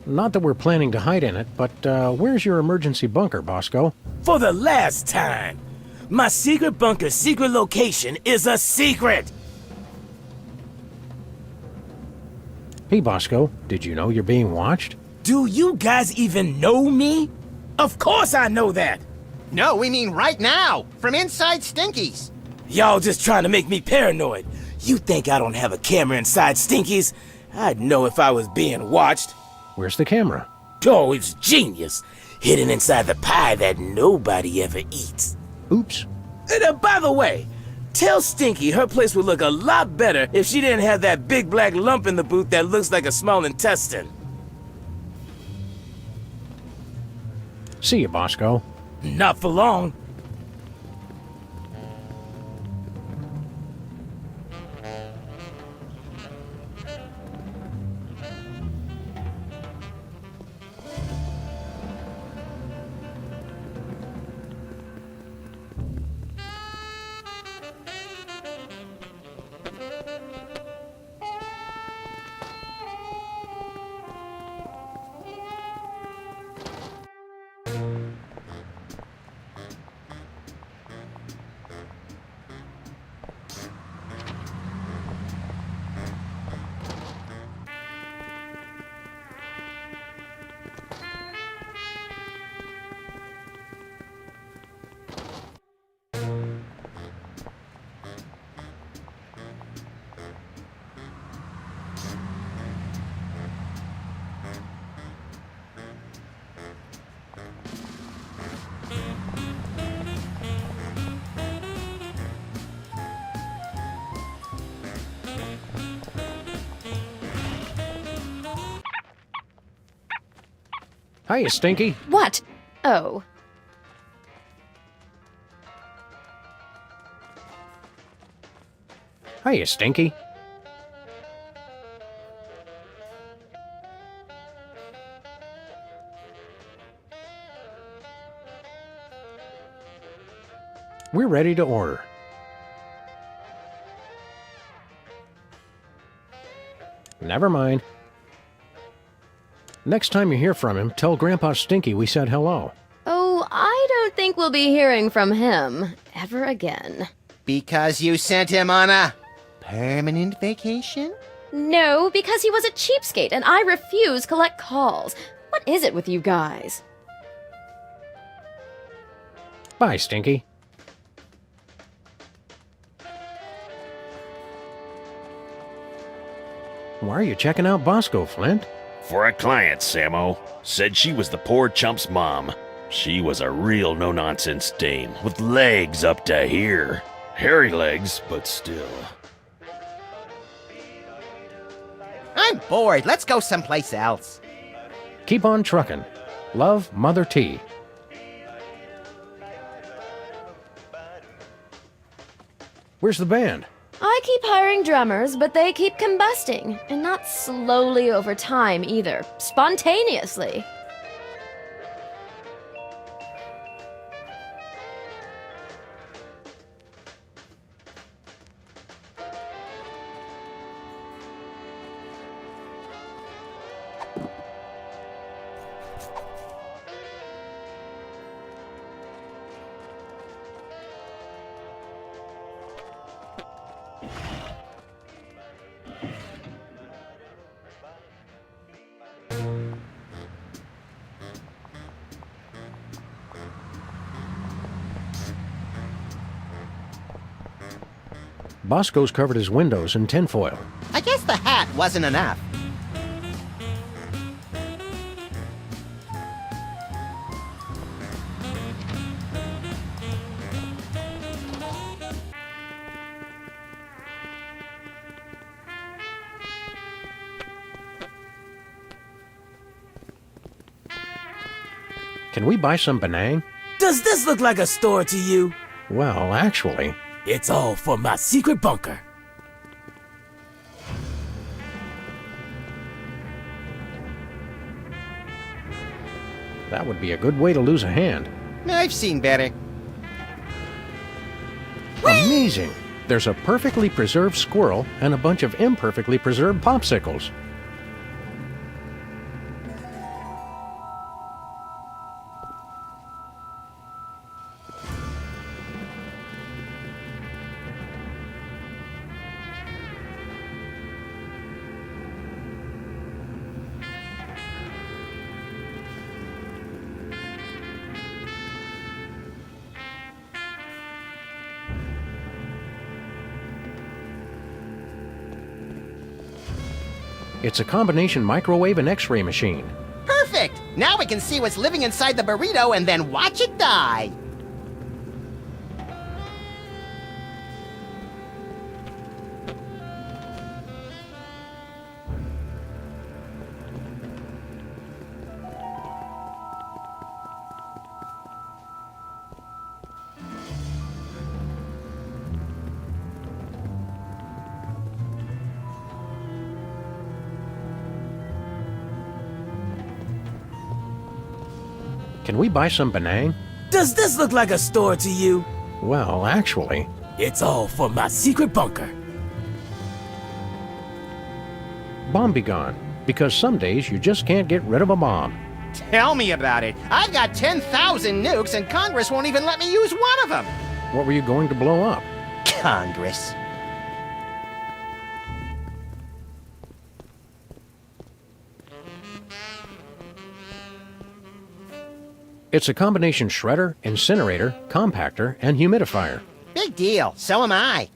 Not that we're planning to hide in it, but where's your emergency bunker, Bosco? For the last time, my secret bunker's secret location is a secret! Hey, Bosco, did you know you're being watched? Do you guys even know me? Of course I know that! No, we mean right now, from inside Stinky's. Y'all just trying to make me paranoid. You think I don't have a camera inside Stinky's? I'd know if I was being watched. Where's the camera? Oh, it's genius. Hidden inside the pie that nobody ever eats. Oops. And by the way, tell Stinky her place would look a lot better if she didn't have that big black lump in the boot that looks like a small intestine. See you, Bosco. Not for long. Hiya, Stinky. What? Oh. Hiya, Stinky. We're ready to order. Never mind. Next time you hear from him, tell Grandpa Stinky we said hello. Oh, I don't think we'll be hearing from him ever again. Because you sent him on a permanent vacation? No, because he was a cheapskate and I refuse collect calls. What is it with you guys? Bye, Stinky. Why are you checking out Bosco, Flint? For a client, Samo. Said she was the poor chump's mom. She was a real no-nonsense dame with legs up to here. Hairy legs, but still. I'm bored. Let's go someplace else. Keep on trucking. Love, Mother T. Where's the band? I keep hiring drummers, but they keep combusting. And not slowly over time either. Spontaneously. Bosco's covered his windows in tinfoil. I guess the hat wasn't enough. Can we buy some Benang? Does this look like a store to you? Well, actually... It's all for my secret bunker. That would be a good way to lose a hand. I've seen better. Amazing! There's a perfectly preserved squirrel and a bunch of imperfectly preserved popsicles. It's a combination microwave and X-ray machine. Perfect! Now we can see what's living inside the burrito and then watch it die. Can we buy some Benang? Does this look like a store to you? Well, actually... It's all for my secret bunker. Bomb be gone. Because some days you just can't get rid of a bomb. Tell me about it. I've got 10,000 nukes and Congress won't even let me use one of them. What were you going to blow up? Congress. It's a combination shredder, incinerator, compactor, and humidifier. Big deal. So am I.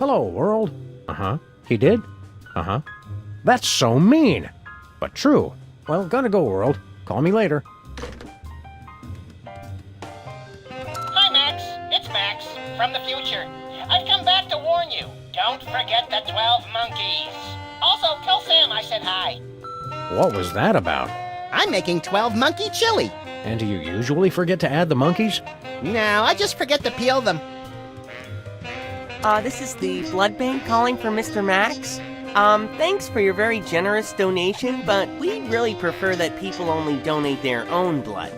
Hello, world. Uh-huh. He did? Uh-huh. That's so mean. But true. Well, gotta go, world. Call me later. Hi, Max. It's Max from the future. I've come back to warn you. Don't forget the 12 monkeys. Also, tell Sam I said hi. What was that about? I'm making 12 monkey chili. And do you usually forget to add the monkeys? No, I just forget to peel them. This is the blood bank calling for Mr. Max. Thanks for your very generous donation, but we'd really prefer that people only donate their own blood.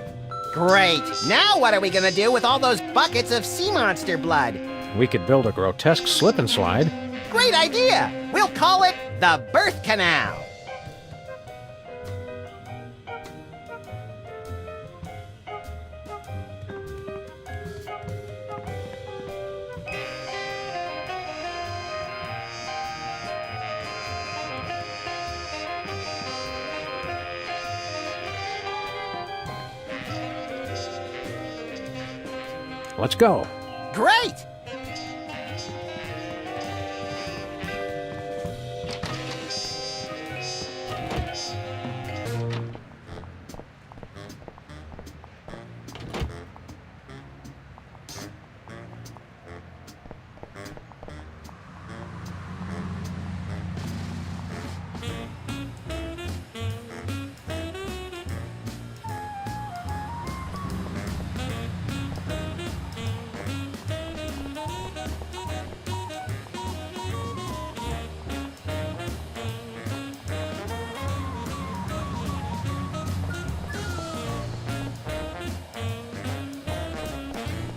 Great. Now what are we gonna do with all those buckets of sea monster blood? We could build a grotesque slip and slide. Great idea. We'll call it the birth canal. Let's go. Great!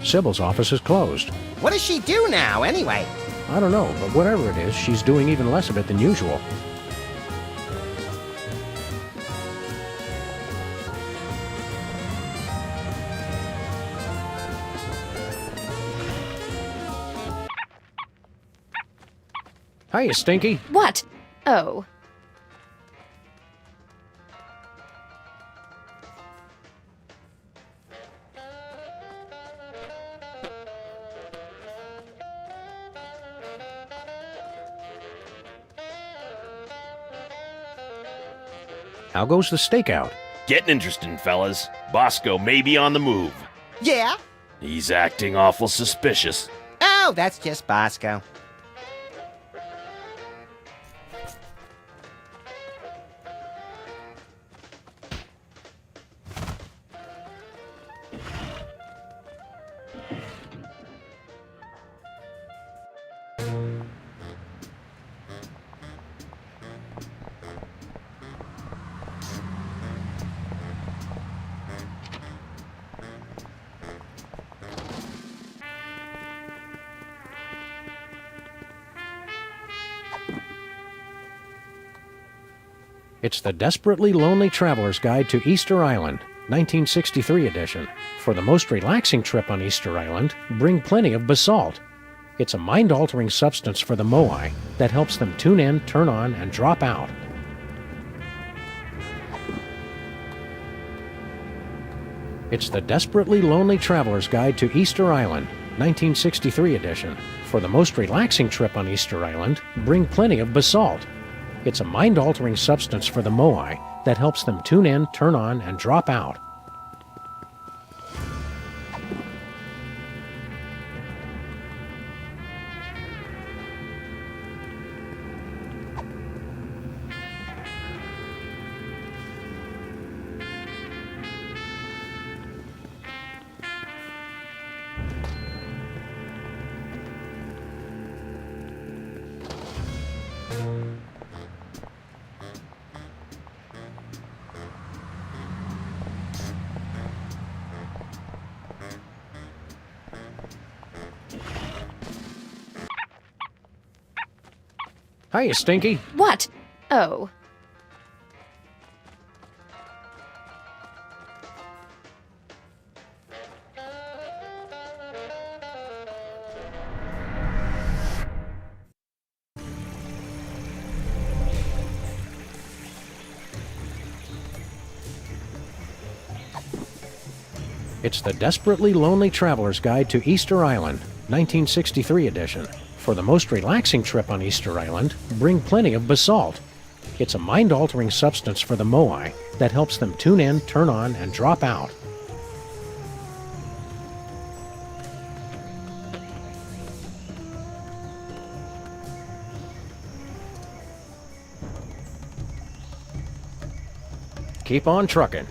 Sybil's office is closed. What does she do now, anyway? I don't know, but whatever it is, she's doing even less of it than usual. Hiya, Stinky. What? Oh. How goes the stakeout? Getting interesting, fellas. Bosco may be on the move. Yeah? He's acting awful suspicious. Oh, that's just Bosco. It's the Desperately Lonely Traveler's Guide to Easter Island, 1963 edition. For the most relaxing trip on Easter Island, bring plenty of basalt. It's a mind-altering substance for the Moai that helps them tune in, turn on, and drop out. It's the Desperately Lonely Traveler's Guide to Easter Island, 1963 edition. For the most relaxing trip on Easter Island, bring plenty of basalt. It's a mind-altering substance for the Moai that helps them tune in, turn on, and drop out. Hiya, Stinky. What? Oh. It's the Desperately Lonely Traveler's Guide to Easter Island, 1963 edition. For the most relaxing trip on Easter Island, bring plenty of basalt. It's a mind-altering substance for the moai that helps them tune in, turn on, and drop out. Keep on trucking.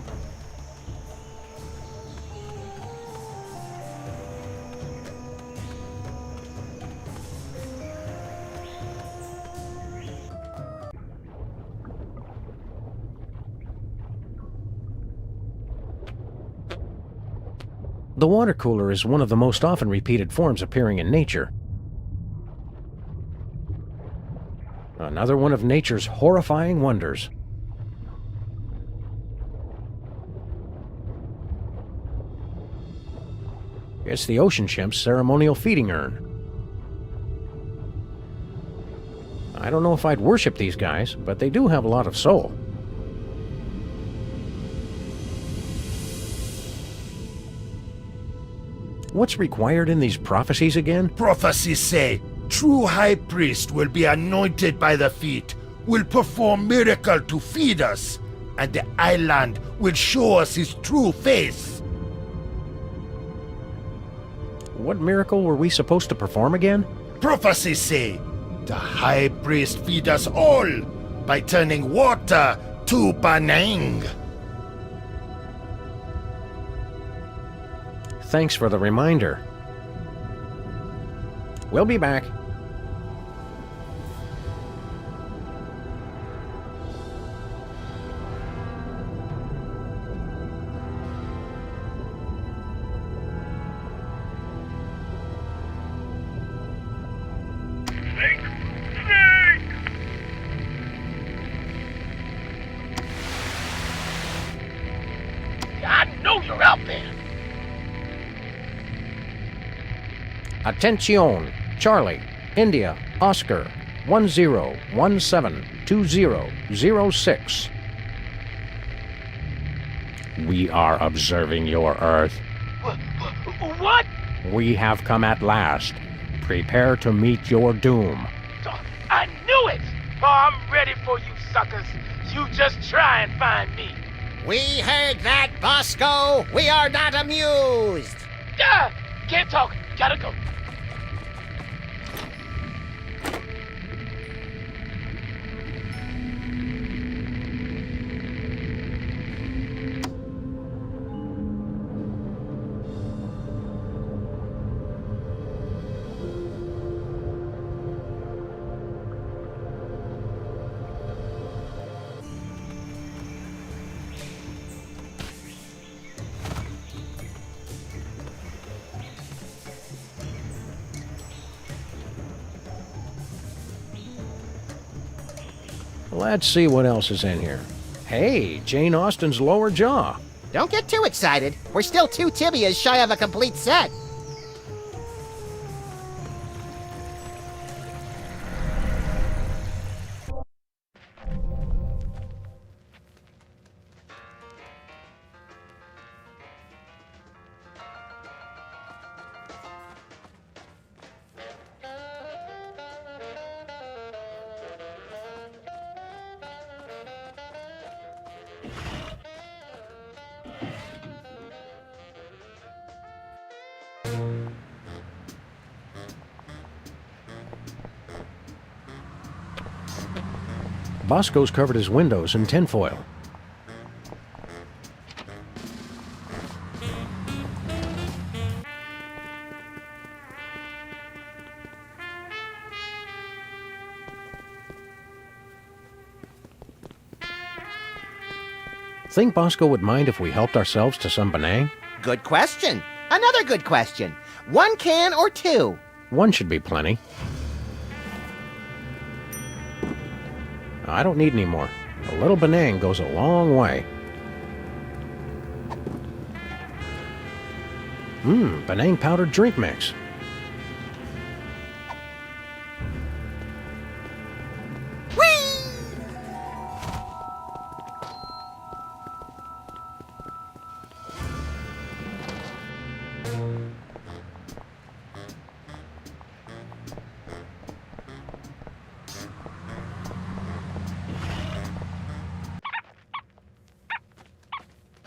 The water cooler is one of the most often repeated forms appearing in nature. Another one of nature's horrifying wonders. It's the ocean chimp's ceremonial feeding urn. I don't know if I'd worship these guys, but they do have a lot of soul. What's required in these prophecies again? Prophecies say, true high priest will be anointed by the feet, will perform miracle to feed us, and the island will show us his true face. What miracle were we supposed to perform again? Prophecies say, the high priest feed us all by turning water to Banang. Thanks for the reminder. We'll be back. I know you're out there. Attention! Charlie, India, Oscar, 10172006. We are observing your Earth. What? We have come at last. Prepare to meet your doom. I knew it! Oh, I'm ready for you suckers. You just try and find me. We heard that, Bosco. We are not amused. Can't talk. Gotta go. Let's see what else is in here. Hey, Jane Austen's lower jaw. Don't get too excited. We're still 2 tibias shy of a complete set. Bosco's covered his windows in tinfoil. Think Bosco would mind if we helped ourselves to some Banang? Good question. Another good question. 1 can or 2? 1 should be plenty. I don't need any more. A little Banang goes a long way. Banang powdered drink mix.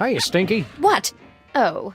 Hiya, Stinky. What? Oh.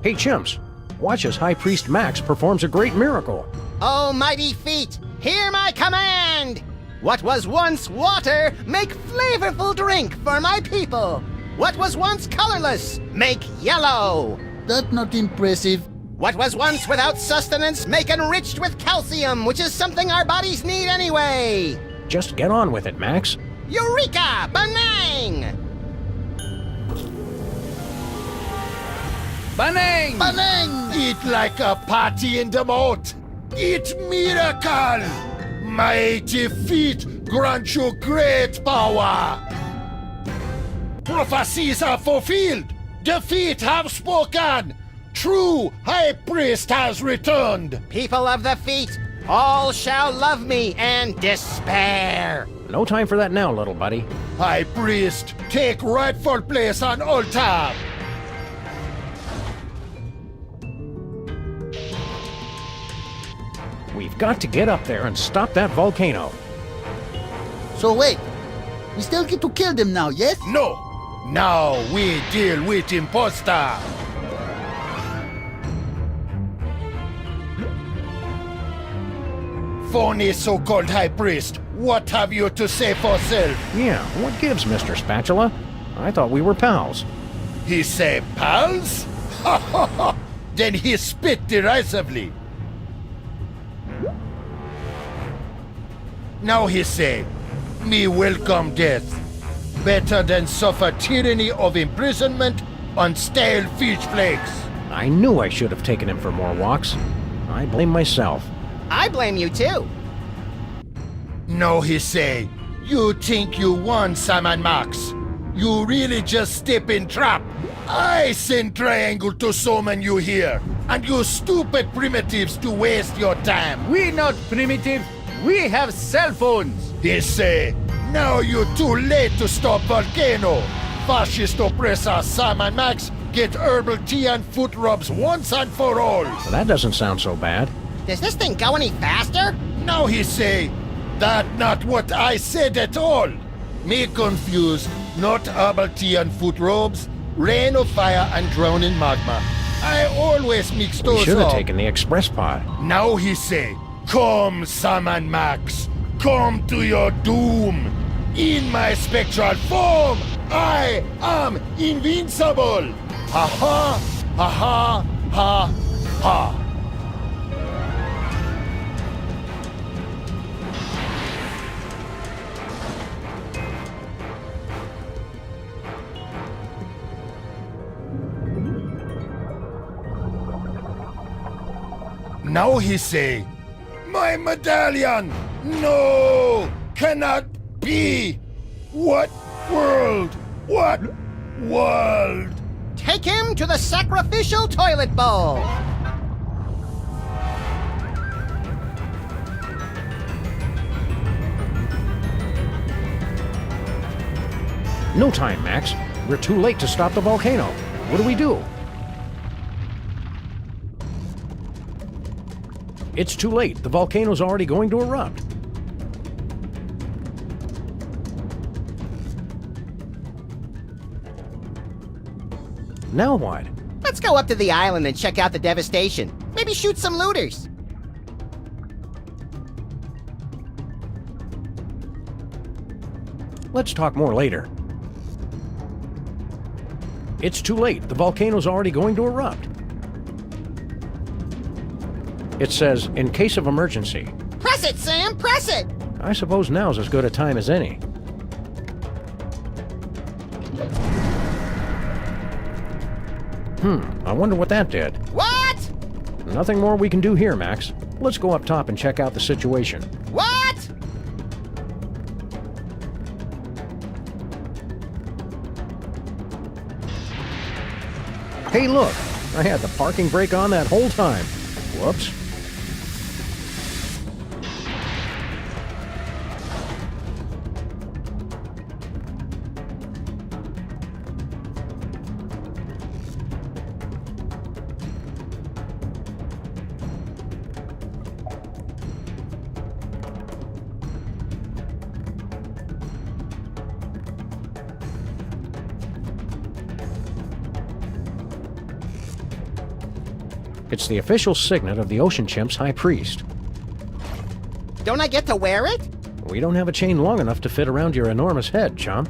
Hey, chimps, watch as High Priest Max performs a great miracle. Oh, mighty feet, hear my command! What was once water, make flavorful drink for my people. What was once colorless, make yellow. That's not impressive. What was once without sustenance, make enriched with calcium, which is something our bodies need anyway. Just get on with it, Max. Eureka! Banang! Banang! Banang! Eat like a party in the moat. Eat miracle! Mighty feet grant you great power. Prophecies are fulfilled. The feet have spoken. True High Priest has returned. People of the feet, all shall love me and despair. No time for that now, little buddy. High Priest, take rightful place on altar. We've got to get up there and stop that volcano. So wait, we still get to kill them now, yes? No. Now we deal with imposter. Phony so-called High Priest, what have you to say for self? Yeah, what gives, Mr. Spatula? I thought we were pals. He say pals? Ha ha ha! Then he spit derisively. Now he say, me welcome death. Better than suffer tyranny of imprisonment on stale fish flakes. I knew I should have taken him for more walks. I blame myself. I blame you too. No, he say, you think you won, Sam and Max. You really just step in trap. I send Triangle to summon you here, and you stupid primitives to waste your time. We not primitive. We have cell phones. He say, now you too late to stop volcano. Fascist oppressor Sam and Max get herbal tea and foot rubs once and for all. Well, that doesn't sound so bad. Does this thing go any faster? Now he say, that not what I said at all. Me confused, not herbal tea and foot robes, rain of fire and drowning magma. I always mix those We should have up. taken the express pod. Now he say, come Sam and Max, come to your doom. In my spectral form, I am invincible. Ha ha, ha ha, ha ha. Now he say, my medallion! No! Cannot be! What world? What world? Take him to the sacrificial toilet bowl. No time, Max. We're too late to stop the volcano. What do we do? It's too late. The volcano's already going to erupt. Now what? Let's go up to the island and check out the devastation. Maybe shoot some looters. Let's talk more later. It's too late. The volcano's already going to erupt. It says, in case of emergency. Press it, Sam! Press it! I suppose now's as good a time as any. I wonder what that did. What? Nothing more we can do here, Max. Let's go up top and check out the situation. What? Hey, look! I had the parking brake on that whole time. Whoops. It's the official signet of the Ocean Chimp's High Priest. Don't I get to wear it? We don't have a chain long enough to fit around your enormous head, chum.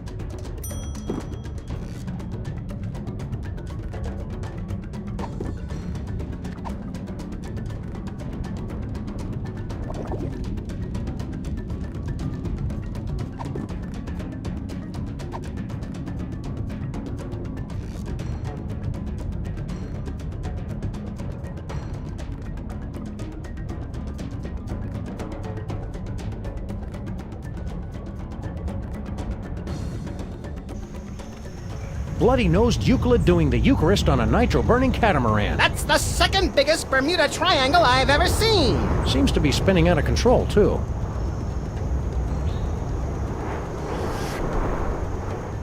Bloody-nosed Euclid doing the Eucharist on a nitro-burning catamaran. That's the second biggest Bermuda Triangle I've ever seen. Seems to be spinning out of control, too.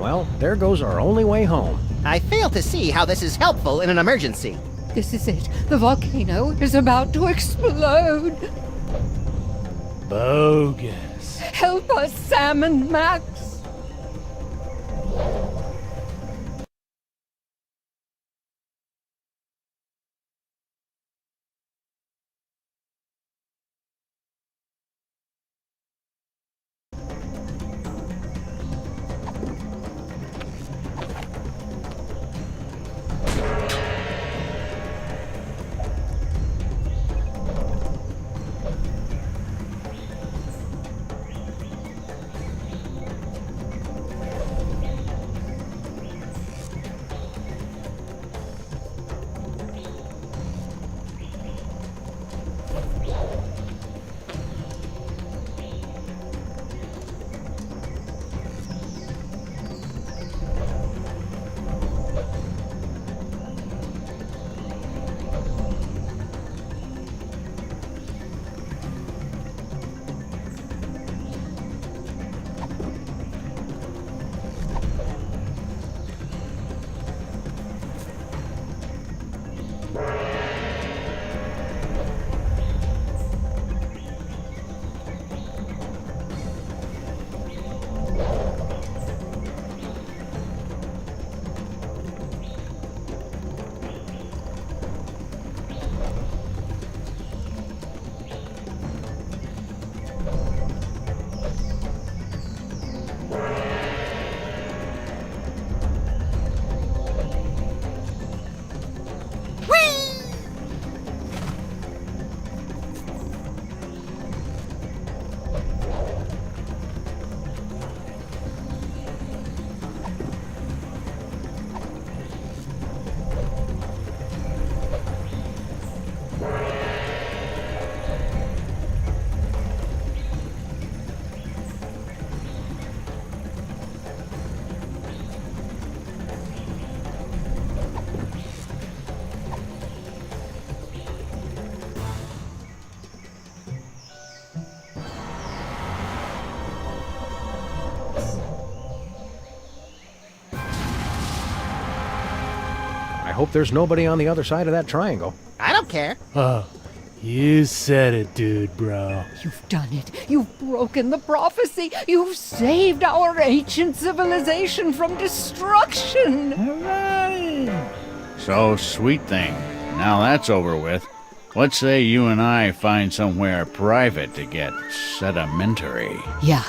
Well, there goes our only way home. I fail to see how this is helpful in an emergency. This is it. The volcano is about to explode. Bogus. Help us, Sam and Max. I hope there's nobody on the other side of that triangle. I don't care. Oh, you said it, dude, bro. You've done it. You've broken the prophecy. You've saved our ancient civilization from destruction. Hooray! So, sweet thing. Now that's over with. Let's say you and I find somewhere private to get sedimentary. Yeah,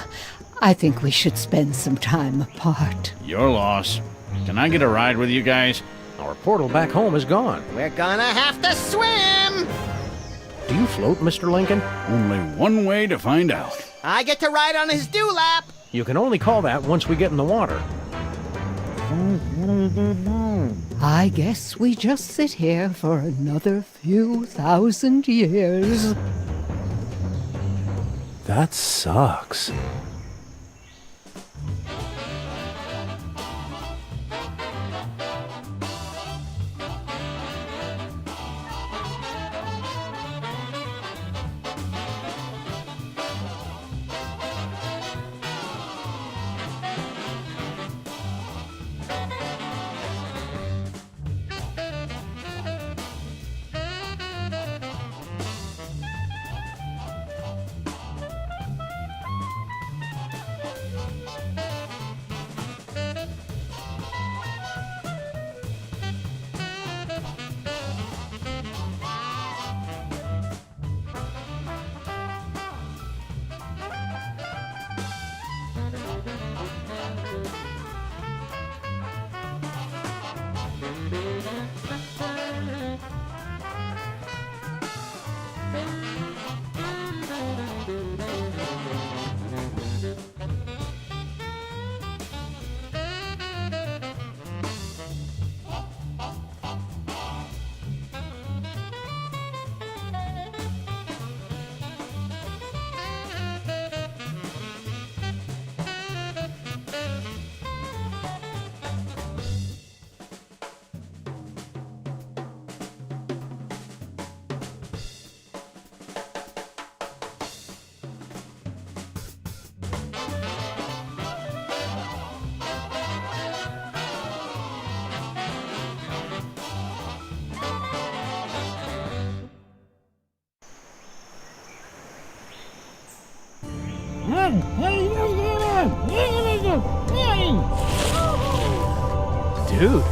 I think we should spend some time apart. Your loss. Can I get a ride with you guys? Our portal back home is gone. We're gonna have to swim! Do you float, Mr. Lincoln? Only one way to find out. I get to ride on his dewlap. You can only call that once we get in the water. I guess we just sit here for another few thousand years. That sucks. Dude,